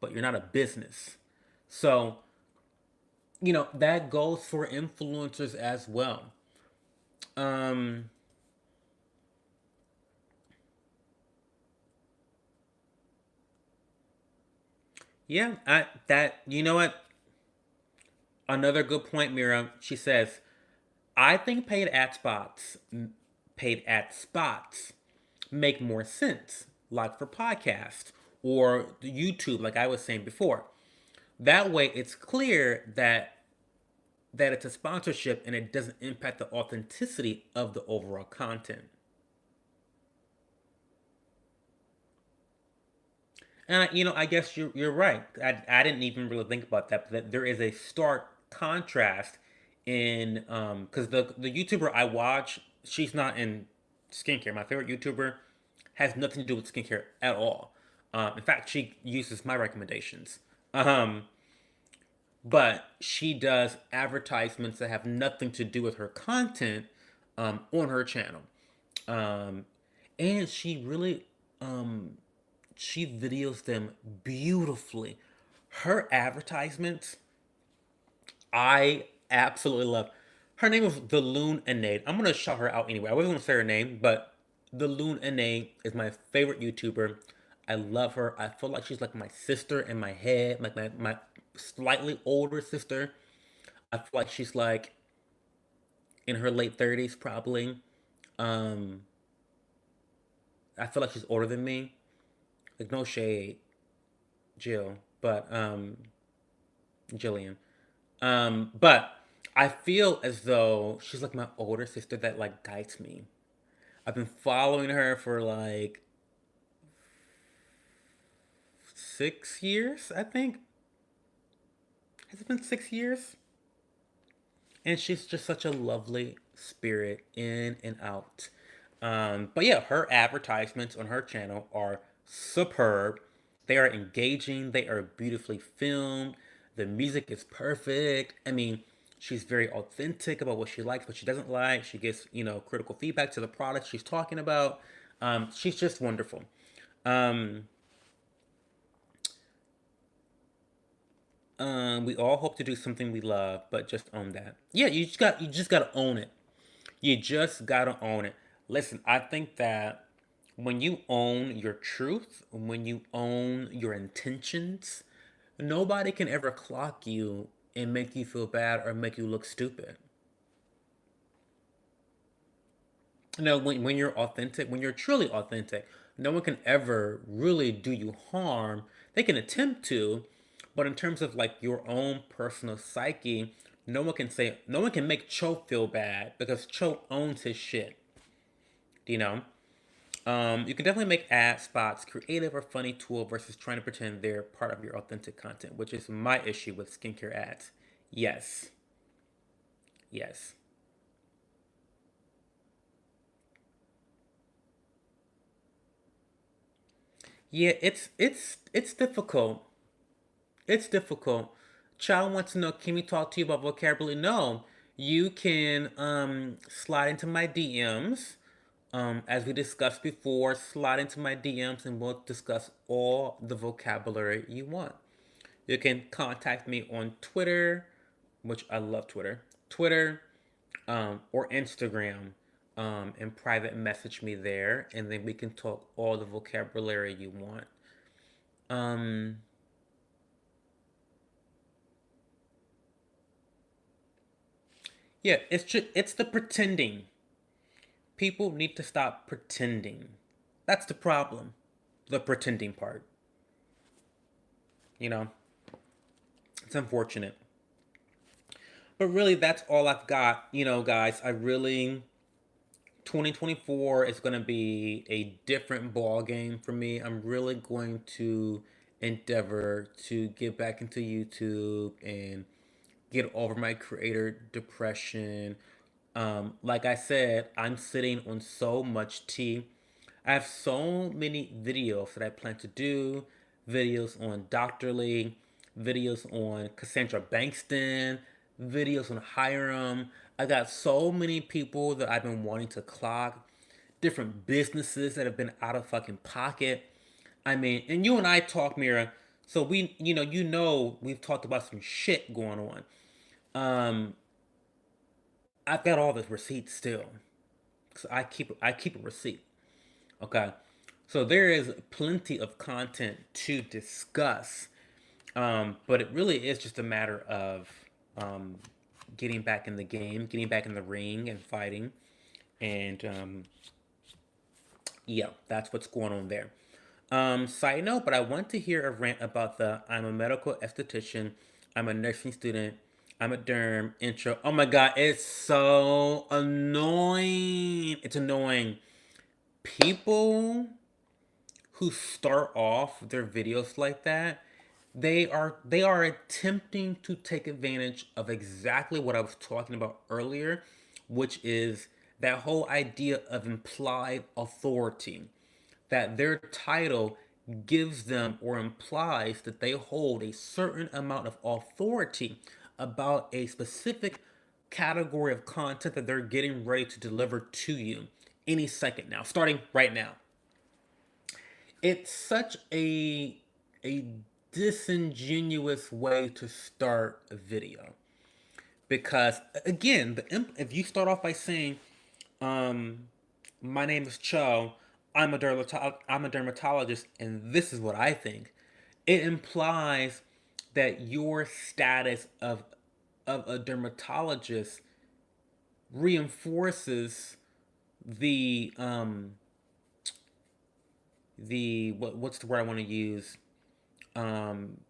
but you're not a business. So, that goes for influencers as well. Um, yeah, you know what? Another good point, Mira. She says, I think paid ad spots make more sense, like for podcasts or YouTube, like I was saying before. That way, it's clear that it's a sponsorship and it doesn't impact the authenticity of the overall content. And I guess you're right. I didn't even really think about that, but that there is a stark contrast in because the YouTuber I watch, she's not in skincare. My favorite YouTuber has nothing to do with skincare at all. In fact, she uses my recommendations. Um, but she does advertisements that have nothing to do with her content on her channel. Um, and she videos them beautifully. Her advertisements, I absolutely love. Her name is the Loon Innate. I'm gonna shout her out anyway. I wasn't gonna say her name, but the Loon Innate is my favorite YouTuber. I love her. I feel like she's like my sister in my head, like my slightly older sister. I feel like she's like in her late 30s probably. Um, I feel like she's older than me. Like no shade, Jill, but Jillian. But I feel as though she's like my older sister that like guides me. I've been following her for like 6 years, I think. Has it been 6 years? And she's just such a lovely spirit in and out. But yeah, her advertisements on her channel are superb. They are engaging. They are beautifully filmed. The music is perfect. I mean, she's very authentic about what she likes, what she doesn't like. She gives critical feedback to the product she's talking about. She's just wonderful. Um, we all hope to do something we love, but just own that. Yeah, you just gotta own it. You just gotta own it. Listen, I think that when you own your truth, when you own your intentions, nobody can ever clock you and make you feel bad or make you look stupid. When you're authentic, when you're truly authentic, no one can ever really do you harm. They can attempt to, but in terms of like your own personal psyche, no one can make Cho feel bad because Cho owns his shit. You know? You can definitely make ad spots creative or funny tool versus trying to pretend they're part of your authentic content, which is my issue with skincare ads. Yes. Yes. Yeah, it's difficult. It's difficult. Child wants to know, can we talk to you about vocabulary? No. You can slide into my DMs. As we discussed before, slide into my DMs and we'll discuss all the vocabulary you want. You can contact me on Twitter, which I love Twitter, Twitter, or Instagram, and private message me there, and then we can talk all the vocabulary you want. Um, yeah, it's the pretending. People need to stop pretending. That's the problem. The pretending part. You know, it's unfortunate. But really, that's all I've got. Guys, 2024 is going to be a different ball game for me. I'm really going to endeavor to get back into YouTube and get over my creator depression. Like I said, I'm sitting on so much tea. I have so many videos that I plan to do, videos on Dr. Lee, videos on Cassandra Bankston, videos on Hiram. I got so many people that I've been wanting to clock, different businesses that have been out of fucking pocket. I mean, and you and I talk, Mira. So we've talked about some shit going on. Um, I've got all the receipts still. So I keep a receipt. Okay. So there is plenty of content to discuss. But it really is just a matter of um, getting back in the game, getting back in the ring and fighting. And yeah, that's what's going on there. Side note, but I want to hear a rant about the I'm a medical esthetician, I'm a nursing student, I'm a derm intro. Oh my god, it's so annoying. It's annoying. People who start off their videos like that, they are attempting to take advantage of exactly what I was talking about earlier, which is that whole idea of implied authority, that their title gives them or implies that they hold a certain amount of authority about a specific category of content that they're getting ready to deliver to you any second now, starting right now. It's such a disingenuous way to start a video, because again, if you start off by saying, um, "My name is Cho. I'm a dermatologist, and this is what I think," it implies that your status of a dermatologist reinforces the what's the word I want to use, um,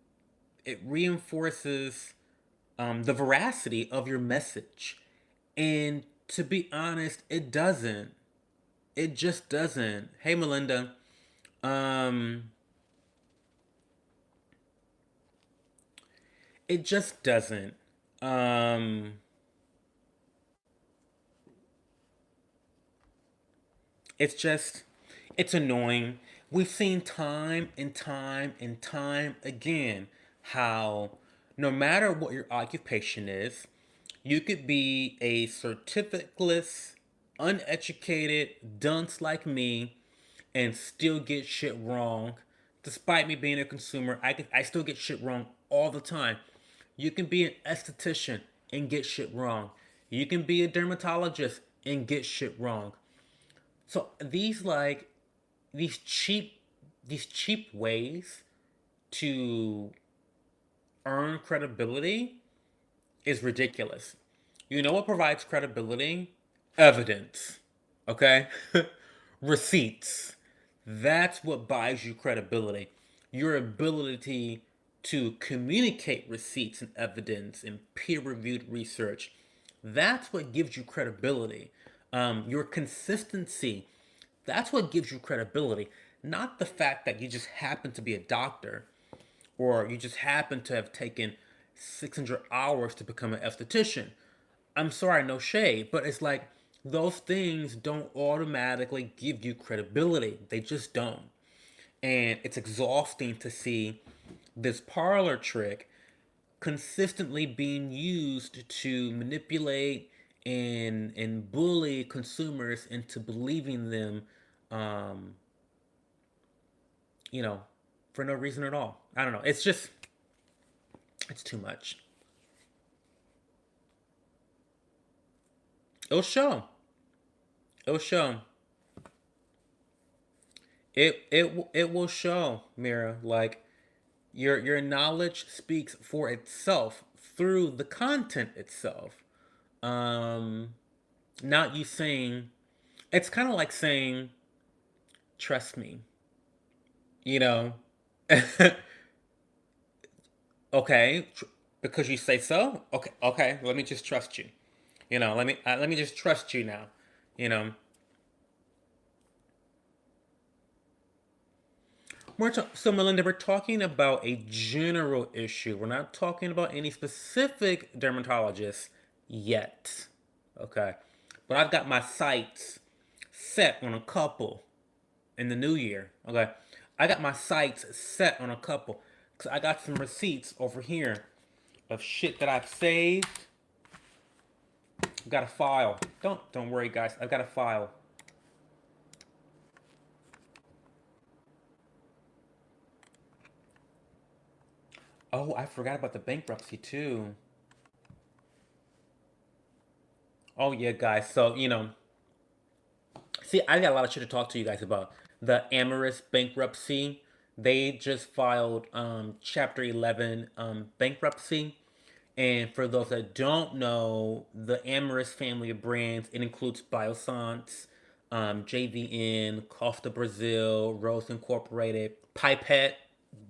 it reinforces the veracity of your message. And to be honest, it doesn't. It just doesn't. Hey, Melinda. Um, it just doesn't. Um, it's just, it's annoying. We've seen time and time and time again how no matter what your occupation is, you could be a certificateless, uneducated dunce like me and still get shit wrong. Despite me being a consumer, I still get shit wrong all the time. You can be an esthetician and get shit wrong. You can be a dermatologist and get shit wrong. So these cheap these cheap ways to earn credibility is ridiculous. You know what provides credibility? Evidence. Okay? Receipts. That's what buys you credibility. Your ability to communicate receipts and evidence and peer reviewed research. That's what gives you credibility. Your consistency. That's what gives you credibility. Not the fact that you just happen to be a doctor or you just happen to have taken 600 hours to become an esthetician. I'm sorry, no shade, but it's like those things don't automatically give you credibility. They just don't. And it's exhausting to see this parlor trick consistently being used to manipulate and bully consumers into believing them, um, you know, for no reason at all. I don't know. It's just it's too much. It'll show. It'll show. It will show, Mira. Like your knowledge speaks for itself through the content itself. Um, Not you saying. It's kind of like saying, "Trust me." You know. Okay, because you say so. Okay, okay. Let me just trust you. Let me just trust you now. You know. So, Melinda, we're talking about a general issue. We're not talking about any specific dermatologists yet. Okay. But I've got my sights set on a couple in the new year. Okay. I got my sights set on a couple. Because I got some receipts over here of shit that I've saved. I've got a file. Don't worry, guys. I've got a file. Oh, I forgot about the bankruptcy too. Oh yeah, guys. So see, I got a lot of shit to talk to you guys about. The Amorous bankruptcy. They just filed Chapter 11 bankruptcy. And for those that don't know, the Amorous family of brands, it includes Biossance, JVN, Costa Brazil, Rose Incorporated, Pipette,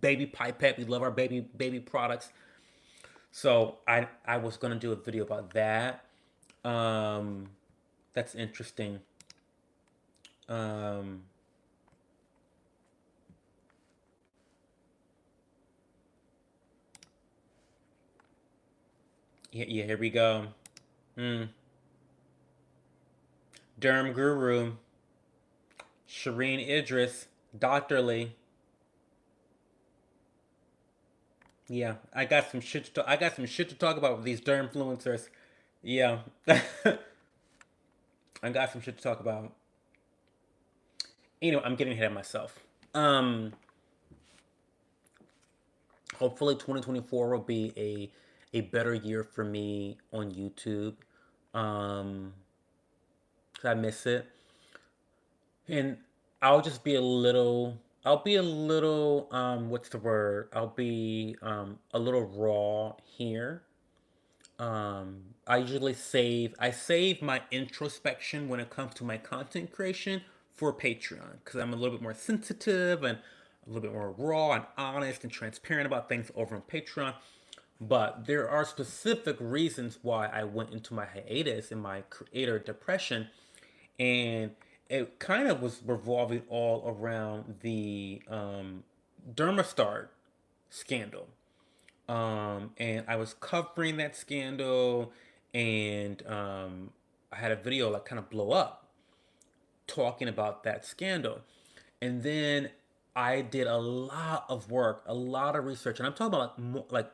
Baby Pipette. We love our baby products. So I was gonna do a video about that. Um, that's interesting. Um, yeah, here we go. Mm. Derm Guru, Shireen Idris, Dr. Lee. Yeah, I got some shit to talk about with these Dermfluencers. Yeah, I got some shit to talk about. I'm getting ahead of myself. Um, Hopefully 2024 will be a better year for me on YouTube. Um, 'Cause I miss it. And I'll just be a little I'll be a little what's the word? I'll be a little raw here. I save my introspection when it comes to my content creation for Patreon because I'm a little bit more sensitive and a little bit more raw and honest and transparent about things over on Patreon. But there are specific reasons why I went into my hiatus and my creator depression, and it kind of was revolving all around the Dermastar scandal. And I was covering that scandal, and I had a video like kind of blow up talking about that scandal. And then I did a lot of work, a lot of research, and I'm talking about like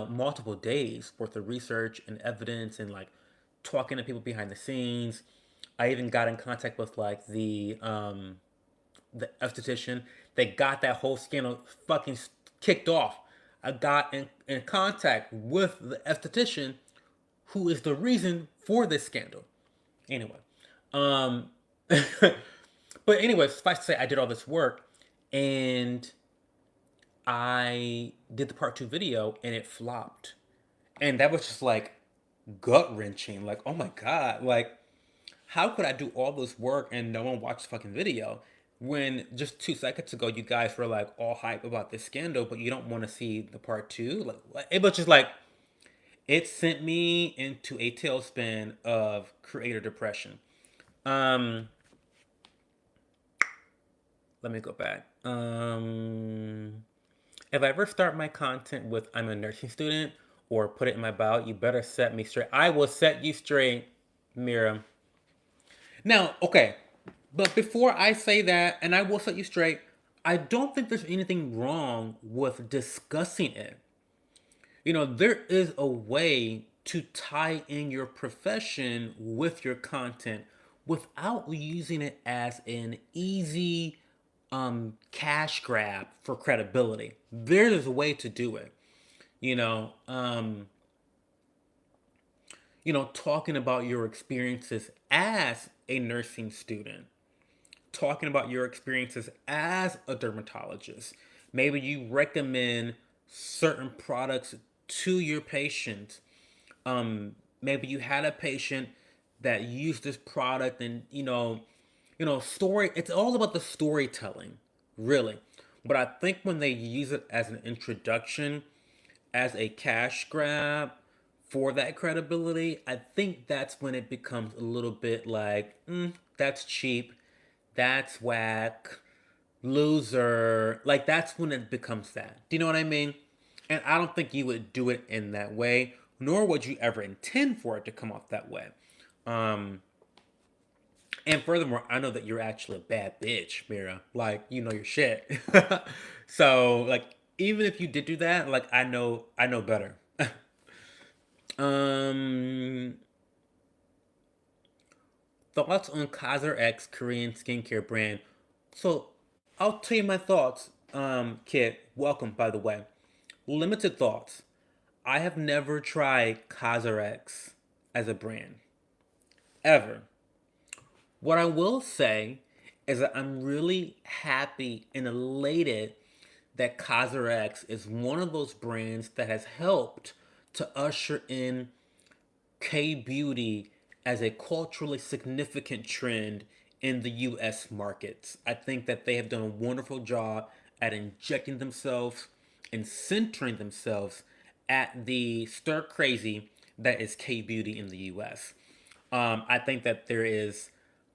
multiple days worth of research and evidence and like talking to people behind the scenes. I even got in contact with like the esthetician that got that whole scandal fucking kicked off. I got in contact with the esthetician who is the reason for this scandal. Anyway, um, but anyway, suffice to say, I did all this work, and I did the part two video, and it flopped, and that was just like gut wrenching. Like, oh my god, like how could I do all this work and no one watched the fucking video? When just 2 seconds ago you guys were like all hype about this scandal, but you don't want to see the part two. Like it was just like it sent me into a tailspin of creator depression. Um, Let me go back. If I ever start my content with "I'm a nursing student" or put it in my bio, you better set me straight. I will set you straight, Mira. Now, okay, but before I say that, and I will set you straight, I don't think there's anything wrong with discussing it. There is a way to tie in your profession with your content without using it as an easy cash grab for credibility. There is a way to do it. You know, um, talking about your experiences as a nursing student, talking about your experiences as a dermatologist. Maybe you recommend certain products to your patients. Maybe you had a patient that used this product, and story. It's all about the storytelling, really. But I think when they use it as an introduction, as a cash grab for that credibility, I think that's when it becomes a little bit like, that's cheap, that's whack, loser. Like, that's when it becomes that. Do you know what I mean? And I don't think you would do it in that way, nor would you ever intend for it to come off that way. Um, and furthermore, I know that you're actually a bad bitch, Mira. Like, you know your shit. So, like, even if you did do that, like, I know better. um, Thoughts on Kaiser X Korean skincare brand. So, I'll tell you my thoughts. Kit, welcome, by the way. Limited thoughts. I have never tried Kaiser X as a brand ever. What I will say is that I'm really happy and elated that Kaiser X is one of those brands that has helped to usher in K beauty as a culturally significant trend in the US markets. I think that they have done a wonderful job at injecting themselves and centering themselves at the stir crazy that is K beauty in the US. I think that there is,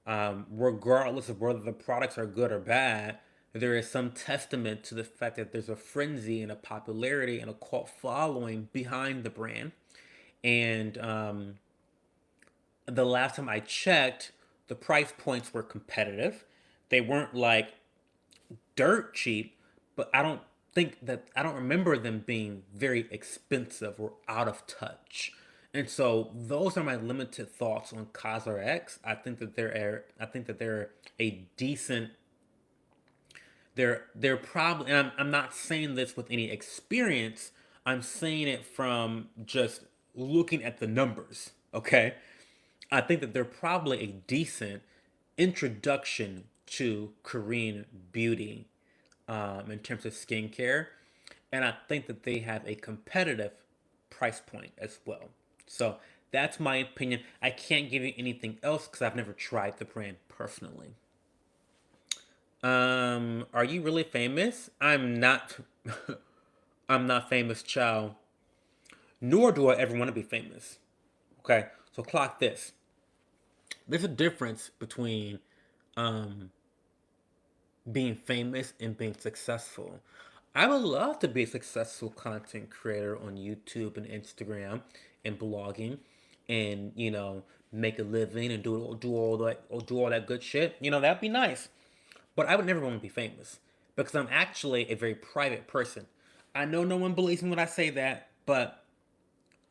regardless of whether the products are good or bad, there is some testament to the fact that there's a frenzy and a popularity and a cult following behind the brand. And the last time I checked, the price points were competitive. They weren't like dirt cheap, but I don't remember them being very expensive or out of touch. And so those are my limited thoughts on Kaiser X. I think that they're a decent. They're probably. And I'm not saying this with any experience. I'm saying it from just looking at the numbers. Okay, I think that they're probably a decent introduction to Korean beauty, in terms of skincare. And I think that they have a competitive price point as well. So that's my opinion. I can't give you anything else because I've never tried the brand personally. Are you really famous? I'm not. I'm not famous, child. Nor do I ever want to be famous. Okay, so clock this. There's a difference between um, being famous and being successful. I would love to be a successful content creator on YouTube and Instagram and blogging, and make a living and do all that good shit. That'd be nice. But I would never want to be famous because I'm actually a very private person. I know no one believes me when I say that, but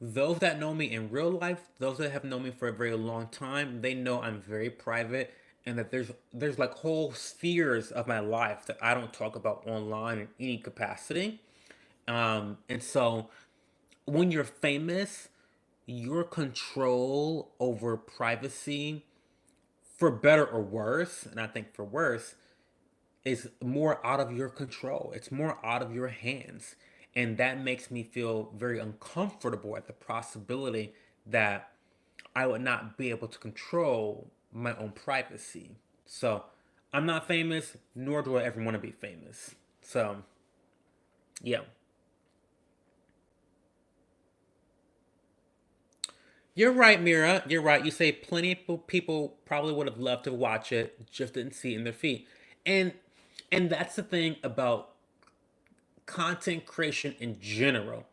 those that know me in real life, those that have known me for a very long time, they know I'm very private, and that there's like whole spheres of my life that I don't talk about online in any capacity. And so when you're famous, your control over privacy, for better or worse, and I think for worse, is more out of your control. It's more out of your hands. And that makes me feel very uncomfortable at the possibility that I would not be able to control my own privacy. So I'm not famous, nor do I ever want to be famous. So, yeah. You're right, Mira. You're right. You say plenty of people probably would have loved to watch it, just didn't see it in their feed. And and that's the thing about content creation in general,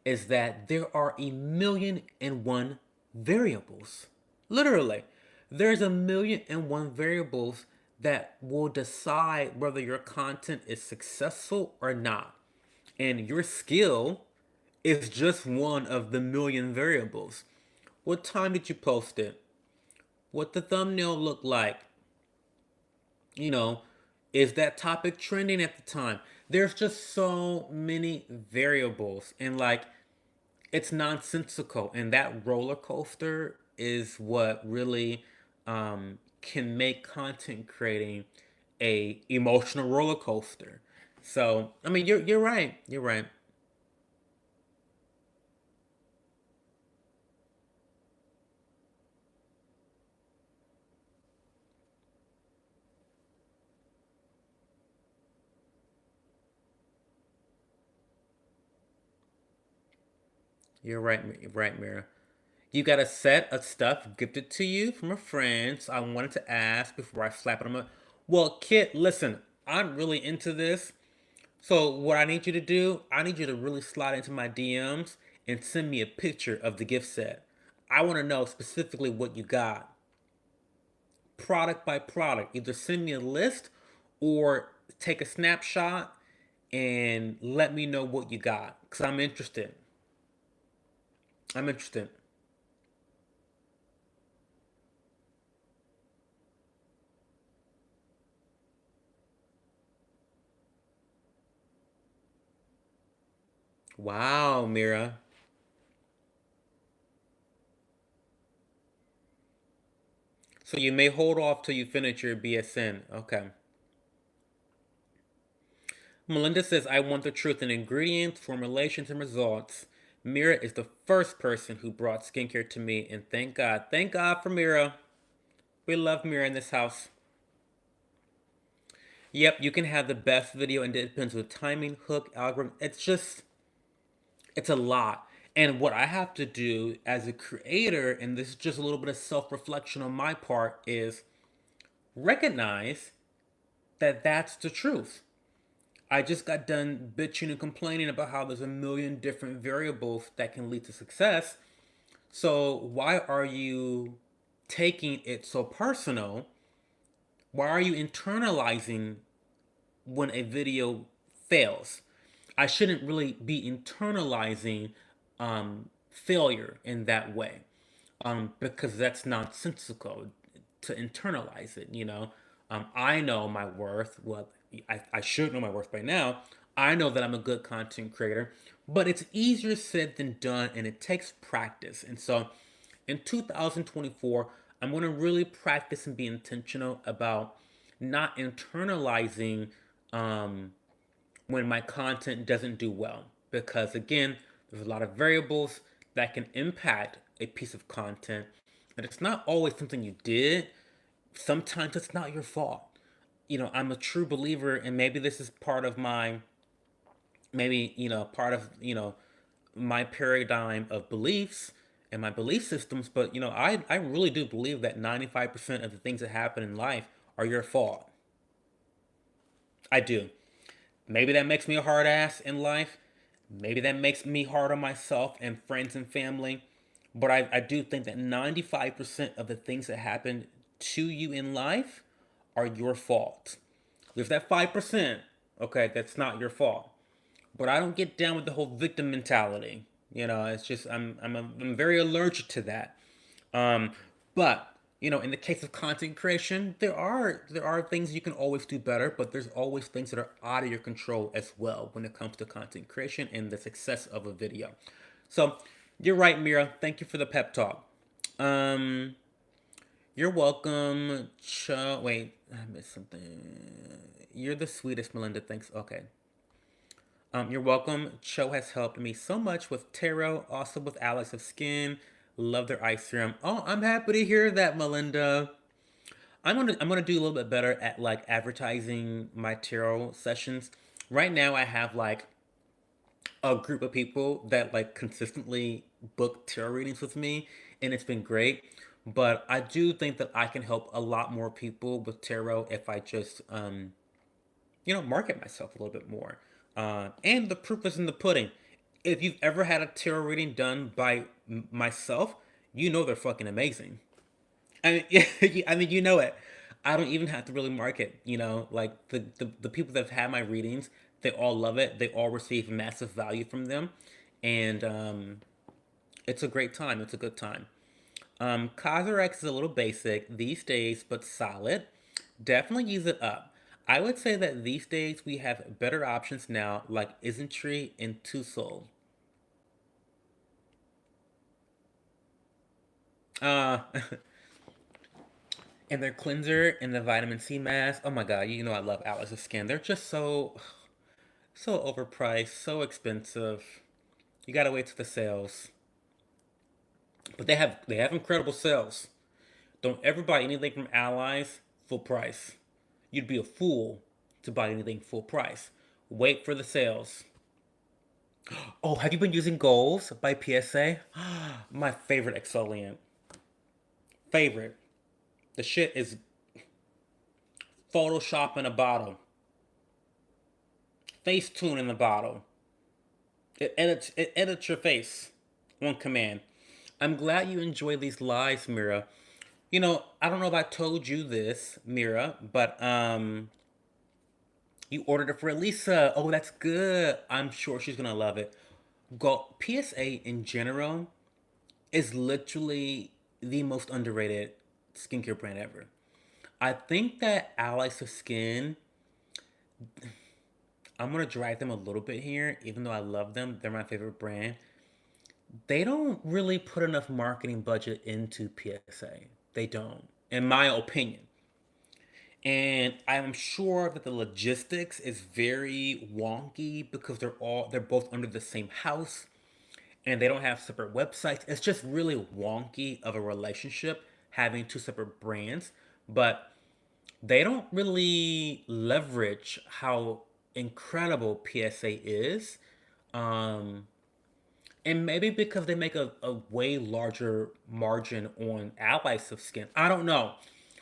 is that there are a million and one variables. Literally, there's a million and one variables that will decide whether your content is successful or not. And your skill is just one of the million variables. What time did you post it? What the thumbnail look like? You know, is that topic trending at the time? There's just so many variables, and like it's nonsensical. And that roller coaster is what really can make content creating a emotional roller coaster. So I mean, you're right. You're right. You're right. Right, Mira. You got a set of stuff gifted to you from a friend. So I wanted to ask before I slap it on my. Well, Kit, listen, I'm really into this. So what I need you to do, I need you to really slide into my DMs and send me a picture of the gift set. I want to know specifically what you got, product by product. Either send me a list or take a snapshot and let me know what you got, cause I'm interested. I'm interested. Wow, Mira. So you may hold off till you finish your BSN. Okay. Melinda says, I want the truth in ingredients, formulations, and results. Mira is the first person who brought skincare to me, and thank God. Thank God for Mira. We love Mira in this house. Yep, you can have the best video, and it depends with timing, hook, algorithm. It's a lot. And what I have to do as a creator, and this is just a little bit of self reflection on my part, is recognize that that's the truth. I just got done bitching and complaining about how there's a million different variables that can lead to success. So, why are you taking it so personal? Why are you internalizing when a video fails? I shouldn't really be internalizing failure in that way, because that's nonsensical to internalize it. I know my worth. Well, I should know my worth by now. I know that I'm a good content creator, but it's easier said than done, and it takes practice. And so, in 2024, I'm going to really practice and be intentional about not internalizing um, when my content doesn't do well. Because again, there's a lot of variables that can impact a piece of content. And it's not always something you did, sometimes it's not your fault. I'm a true believer, and maybe this is part of my, maybe, part of, my paradigm of beliefs and my belief systems. But, I really do believe that 95% of the things that happen in life are your fault. I do. Maybe that makes me a hard ass in life. Maybe that makes me hard on myself and friends and family. But I do think that 95% of the things that happen to you in life are your fault. There's that 5%, okay, that's not your fault. But I don't get down with the whole victim mentality. It's just I'm very allergic to that. Um, but in the case of content creation, there are things you can always do better, but there's always things that are out of your control as well when it comes to content creation and the success of a video. So you're right, Mira. Thank you for the pep talk. Um, you're welcome. Wait, I missed something. You're the sweetest, Melinda. Thanks. Okay. You're welcome. Cho has helped me so much with tarot, also with Alex of Skin. Love their ice serum. Oh, I'm happy to hear that, Melinda. I'm gonna do a little bit better at like advertising my tarot sessions. Right now, I have like a group of people that like consistently book tarot readings with me, and it's been great. But I do think that I can help a lot more people with tarot if I just market myself a little bit more. And the proof is in the pudding. If you've ever had a tarot reading done by myself, you know they're fucking amazing. I mean, I mean, you know it. I don't even have to really market. Like the people that have had my readings, they all love it. They all receive massive value from them, and it's a great time. It's a good time. Cosrx is a little basic these days, but solid. Definitely use it up. I would say that these days we have better options now, like Isntree and Tusol. Uh, and their cleanser and the vitamin C mask. Oh my god, you know I love Alice's Skin. They're just so overpriced, so expensive. You gotta wait till the sales. But they have incredible sales. Don't ever buy anything from Allies full price. You'd be a fool to buy anything full price. Wait for the sales. Oh, have you been using Goals by PSA? My favorite exfoliant. Favorite. The shit is Photoshop in a bottle. Facetune in the bottle. It edits your face on command. I'm glad you enjoy these lives, Mira. I don't know if I told you this, Mira, but you ordered it for Elisa. Oh, that's good. I'm sure she's gonna love it. Go PSA in general is literally the most underrated skincare brand ever. I think that Allies of Skin, I'm gonna drag them a little bit here, even though I love them. They're my favorite brand. They don't really put enough marketing budget into PSA. They don't, in my opinion. And I'm sure that the logistics is very wonky because they're both under the same house and they don't have separate websites. It's just really wonky of a relationship having two separate brands, but they don't really leverage how incredible PSA is. Um, and maybe because they make a way larger margin on allies of skin. I don't know.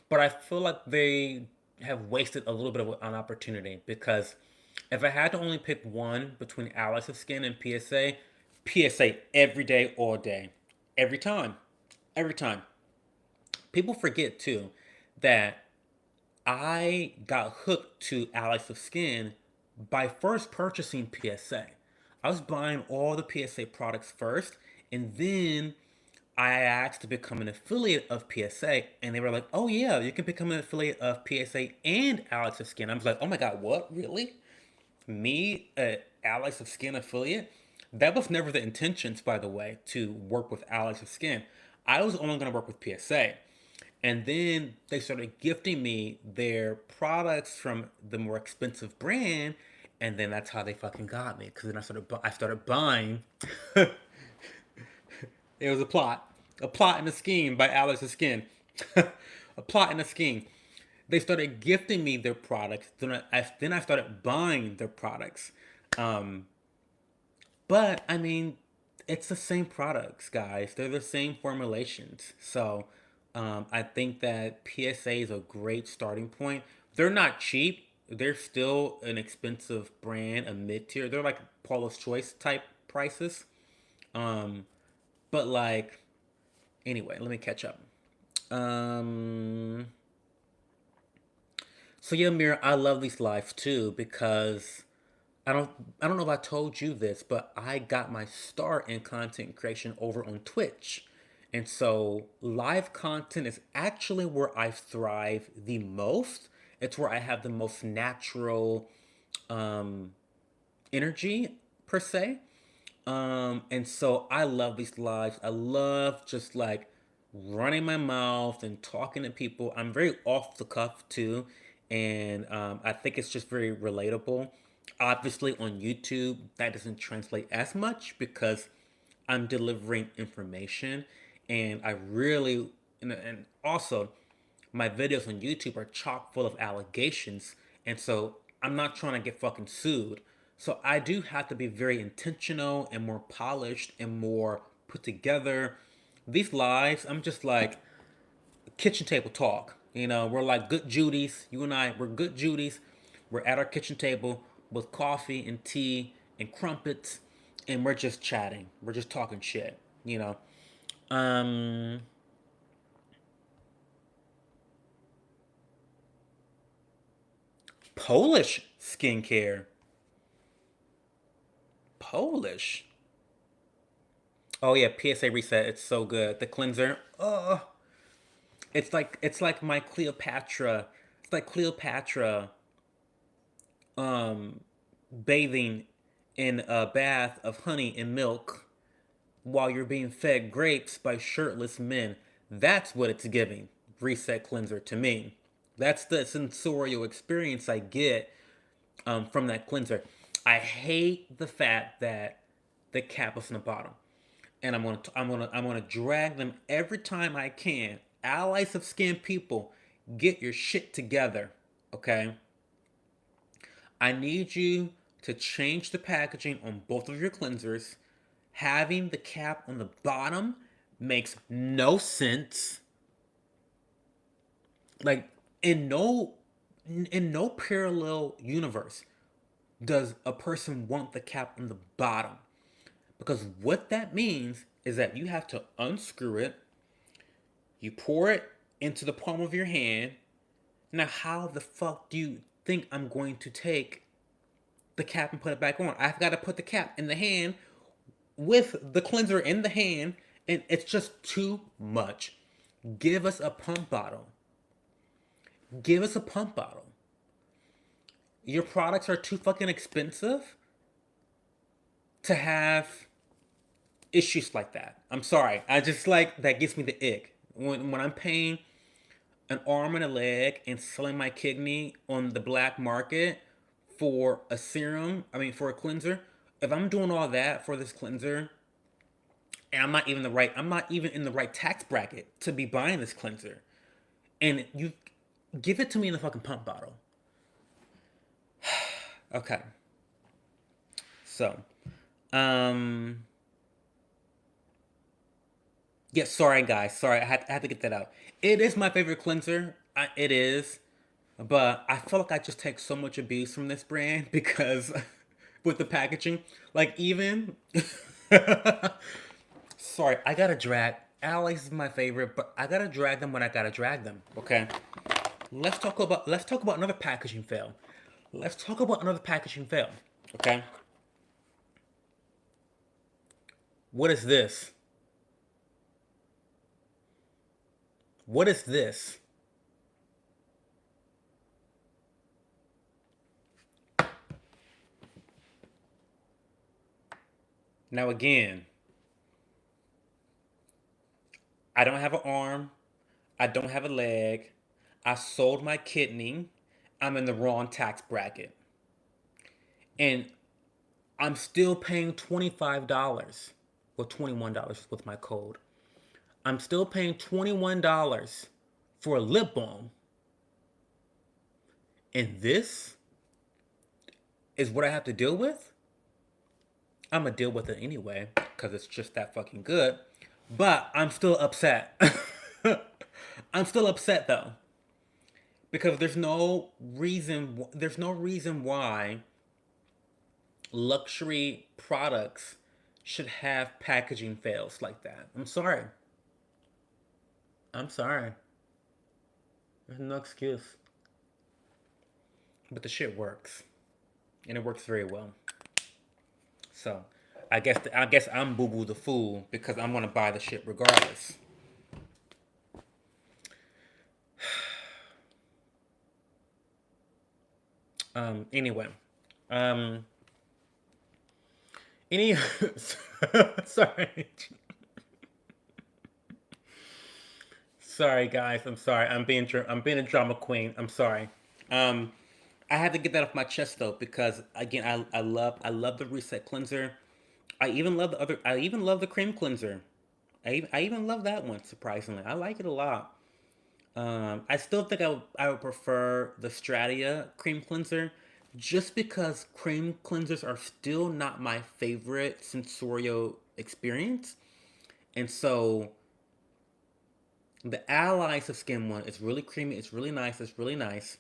But I feel like they have wasted a little bit of an opportunity because if I had to only pick one between allies of skin and PSA every day, all day. Every time. Every time. People forget too that I got hooked to Allies of Skin by first purchasing PSA. I was buying all the PSA products first, and then I asked to become an affiliate of PSA, and they were like, "Oh yeah, you can become an affiliate of PSA and Allies of Skin." I was like, "Oh my god, what? Really? Me, Allies of Skin affiliate?" That was never the intentions, by the way, to work with Allies of Skin. I was only going to work with PSA. And then they started gifting me their products from the more expensive brand, and then that's how they fucking got me. Because then I started buying. It was a plot and a scheme by Alice's Skin, a plot and a scheme. They started gifting me their products. Then I started buying their products. Um, but I mean, it's the same products, guys. They're the same formulations. So I think that PSA is a great starting point. They're not cheap. They're still an expensive brand, a mid tier. They're like Paula's Choice type prices. Um, but like, anyway, let me catch up. Um, so yeah, Mira, I love these lives too because I don't I don't know if I told you this, but I got my start in content creation over on Twitch. And so live content is actually where I thrive the most. It's where I have the most natural um energy per se. And so I love these lives. I love just like running my mouth and talking to people. I'm very off the cuff too, and I think it's just very relatable. Obviously, on YouTube, that doesn't translate as much because I'm delivering information, and I really and also my videos on YouTube are chock full of allegations, and so I'm not trying to get fucking sued. So I do have to be very intentional and more polished and more put together. These lives, I'm just like kitchen table talk. We're like good Judies. You and I, we're good Judies. We're at our kitchen table with coffee and tea and crumpets, and we're just chatting. We're just talking shit. Um, Polish skincare. Polish. Oh yeah, PSA reset. It's so good. The cleanser. Oh, it's like my Cleopatra. It's like Cleopatra um bathing in a bath of honey and milk while you're being fed grapes by shirtless men. That's what it's giving. Reset cleanser to me. That's the sensorial experience I get from that cleanser. I hate the fact that the cap is on the bottom, and I'm gonna drag them every time I can. Allies of skin people, get your shit together, okay? I need you to change the packaging on both of your cleansers. Having the cap on the bottom makes no sense. Like in no parallel universe does a person want the cap on the bottom. Because what that means is that you have to unscrew it, you pour it into the palm of your hand. Now, how the fuck do you think I'm going to take the cap and put it back on? I've got to put the cap in the hand with the cleanser in the hand, and it's just too much. Give us a pump bottle. Give us a pump bottle. Your products are too fucking expensive to have issues like that. I'm sorry. I just like that gives me the ick. When I'm paying an arm and a leg and selling my kidney on the black market for a serum, I mean for a cleanser, if I'm doing all that for this cleanser and I'm not even in the right tax bracket to be buying this cleanser. And you give it to me in a fucking pump bottle. Okay. So, um yeah, sorry guys. Sorry, I had to get that out. It is my favorite cleanser. It is. But I feel like I just take so much abuse from this brand because with the packaging, like even sorry, I gotta drag. Alex is my favorite, but I gotta drag them when I gotta drag them. Okay, let's talk about another packaging fail. Let's talk about another packaging fail. Okay, what is this? What is this? Now again, I don't have an arm. I don't have a leg. I sold my kidney. I'm in the wrong tax bracket. And I'm still paying $25. Well, $21 with my code. I'm still paying $21 for a lip balm. And this is what I have to deal with? I'm going to deal with it anyway because it's just that fucking good. But I'm still upset. I'm still upset though because there's no reason why luxury products should have packaging fails like that. I'm sorry. I'm sorry. There's no excuse. But the shit works. And it works very well. So I guess I'm Boo Boo the Fool because I'm gonna buy the shit regardless. Anyway. Um any sorry. Sorry guys, I'm sorry. I'm being a drama queen. I'm sorry. Um I had to get that off my chest though because again I love the reset cleanser. I even love the cream cleanser. I even love that one surprisingly. I like it a lot. I still think I would prefer the Stratia cream cleanser just because cream cleansers are still not my favorite sensorial experience. And so the Allies of Skin one is really creamy, it's really nice, it's really nice.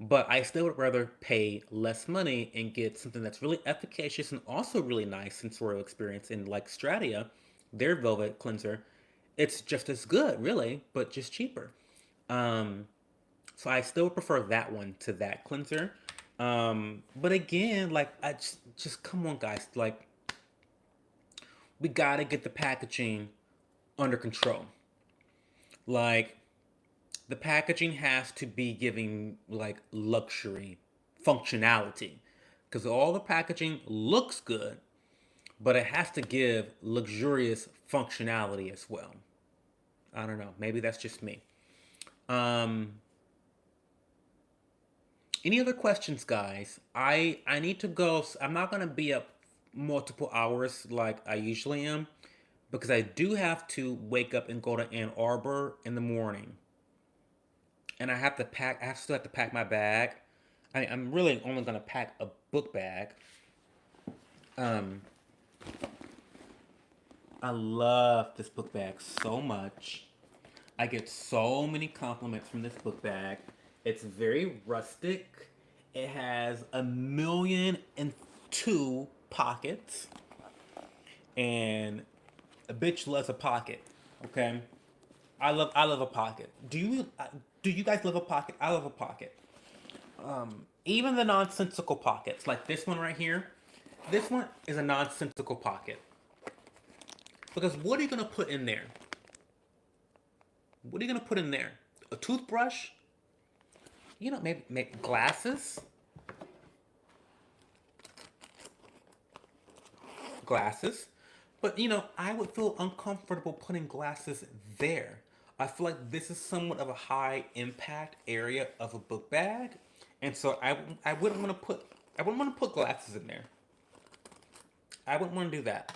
But I still would rather pay less money and get something that's really efficacious and also really nice sensorial experience. And like Stratia, their Velvet cleanser, it's just as good, really, but just cheaper. Um, so I still prefer that one to that cleanser. But again, like I just come on, guys, like we gotta get the packaging under control. Like, the packaging has to be giving like luxury functionality, because all the packaging looks good, but it has to give luxurious functionality as well. I don't know. Maybe that's just me. Um, any other questions, guys? I need to go. I'm not gonna be up multiple hours like I usually am, because I do have to wake up and go to Ann Arbor in the morning, and I have to pack. I still have to pack my bag. I'm really only gonna pack a book bag. Um, I love this book bag so much. I get so many compliments from this book bag. It's very rustic. It has 1,000,002 pockets, and a bitch loves a pocket. Okay, I love a pocket. Do you guys love a pocket? I love a pocket. Even the nonsensical pockets, like this one right here. This one is a nonsensical pocket, because what are you gonna put in there? What are you gonna put in there? A toothbrush? Maybe glasses. Glasses. But I would feel uncomfortable putting glasses there. I feel like this is somewhat of a high impact area of a book bag, and so I wouldn't want to put glasses in there. I wouldn't want to do that.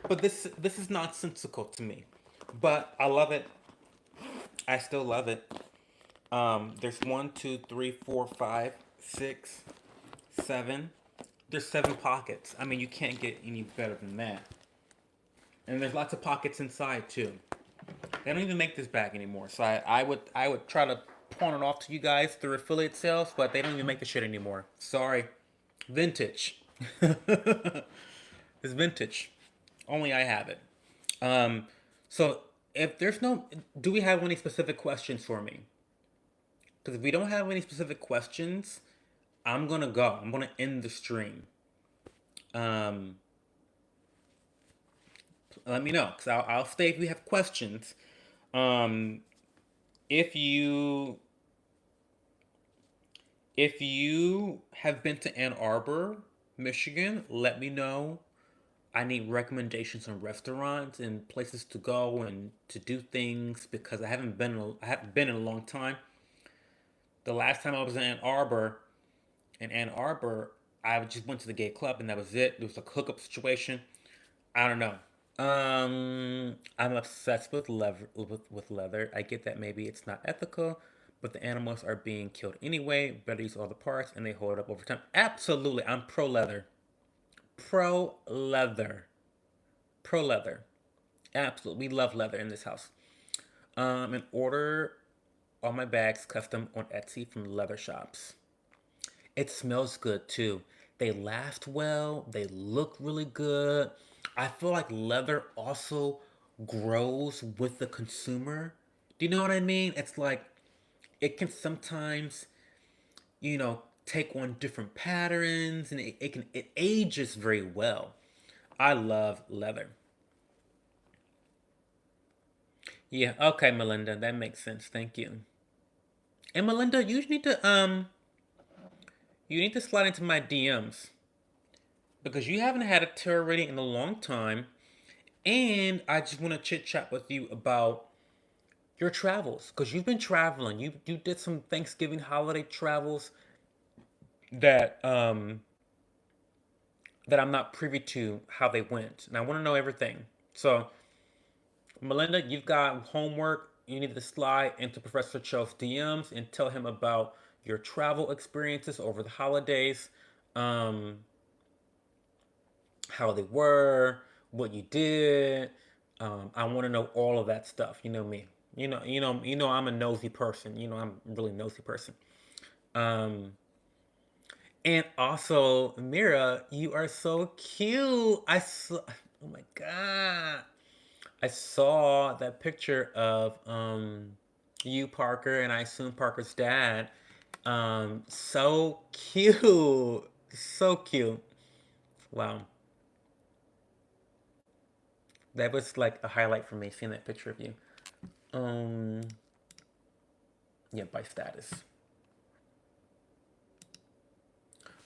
But this is nonsensical to me. But I love it. I still love it. There's one, two, three, four, five, six, seven. There's 7 pockets. I mean, you can't get any better than that. And there's lots of pockets inside too. They don't even make this bag anymore. So I would try to pawn it off to you guys through affiliate sales, but they don't even make the shit anymore. Sorry. Vintage. It's vintage. Only I have it. So if there's no, do we have any specific questions for me? Because if we don't have any specific questions, I'm gonna go. I'm gonna end the stream. Um, Let me know, because I'll stay if we have questions. Um, if you if you have been to Ann Arbor, Michigan, let me know. I need recommendations on restaurants and places to go and to do things, because I haven't been in a long time. The last time I was in Ann Arbor, I just went to the gay club and that was it. There was a hookup situation. I don't know. I'm obsessed with leather. I get that maybe it's not ethical, but the animals are being killed anyway. Better use all the parts, and they hold up over time. Absolutely, I'm pro leather. Pro leather. Pro leather. Absolutely, we love leather in this house. And order all my bags custom on Etsy from leather shops. It smells good too. They last well, they look really good. I feel like leather also grows with the consumer. Do you know what I mean? It's like it can sometimes, take on different patterns, and it ages very well. I love leather. Yeah, okay, Melinda, that makes sense. Thank you. And Melinda, you need to slide into my DMs, because you haven't had a tarot reading in a long time, and I just want to chit chat with you about your travels, because you've been traveling. You did some Thanksgiving holiday travels that that I'm not privy to how they went, and I want to know everything. So, Melinda, you've got homework. You need to slide into Professor Cho's DMs and tell him about your travel experiences over the holidays. Um, how they were, what you did. I want to know all of that stuff. You know me. I'm a nosy person. I'm a really nosy person. Um, and also, Mira, you are so cute. Oh my god, I saw that picture of you, Parker, and I assume Parker's dad. So cute, so cute. Wow. That was like a highlight for me seeing that picture of you. Um, yeah, by status.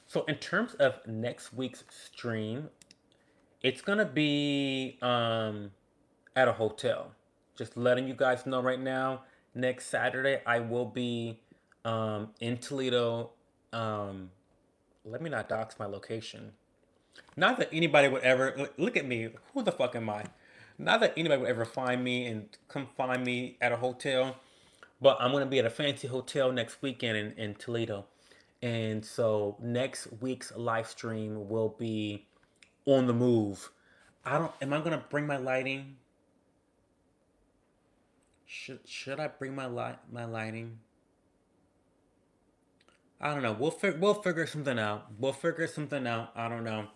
So in terms of next week's stream, it's gonna be at a hotel. Just letting you guys know right now. Next Saturday, I will be in Toledo. Um, Let me not dox my location. Not that anybody would ever look at me. Who the fuck am I? Not that anybody would ever find me and come find me at a hotel. But I'm gonna be at a fancy hotel next weekend in Toledo. And so next week's live stream will be on the move. I don't. Am I gonna bring my lighting? Should I bring my lighting? I don't know. We'll figure something out. We'll figure something out. I don't know.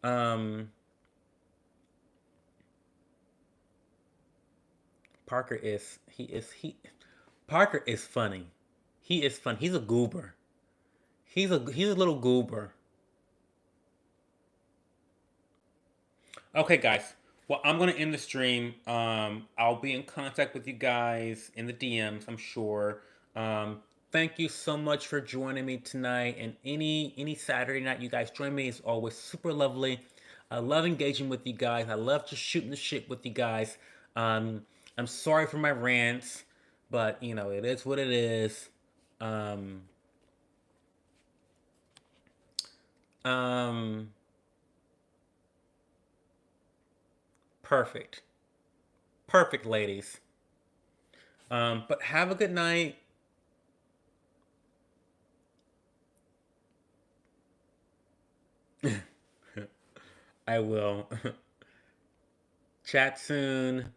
Um, Parker is he is he. Parker is funny. He is fun. He's a goober. He's a little goober. Okay, guys. Well, I'm gonna end the stream. I'll be in contact with you guys in the DMs, I'm sure. Um, Thank you so much for joining me tonight. And any Saturday night you guys join me is always super lovely. I love engaging with you guys. I love just shooting the shit with you guys. Um, I'm sorry for my rants, but you know it is what it is. Um, um, Perfect, perfect, ladies. But have a good night. I will. Chat soon.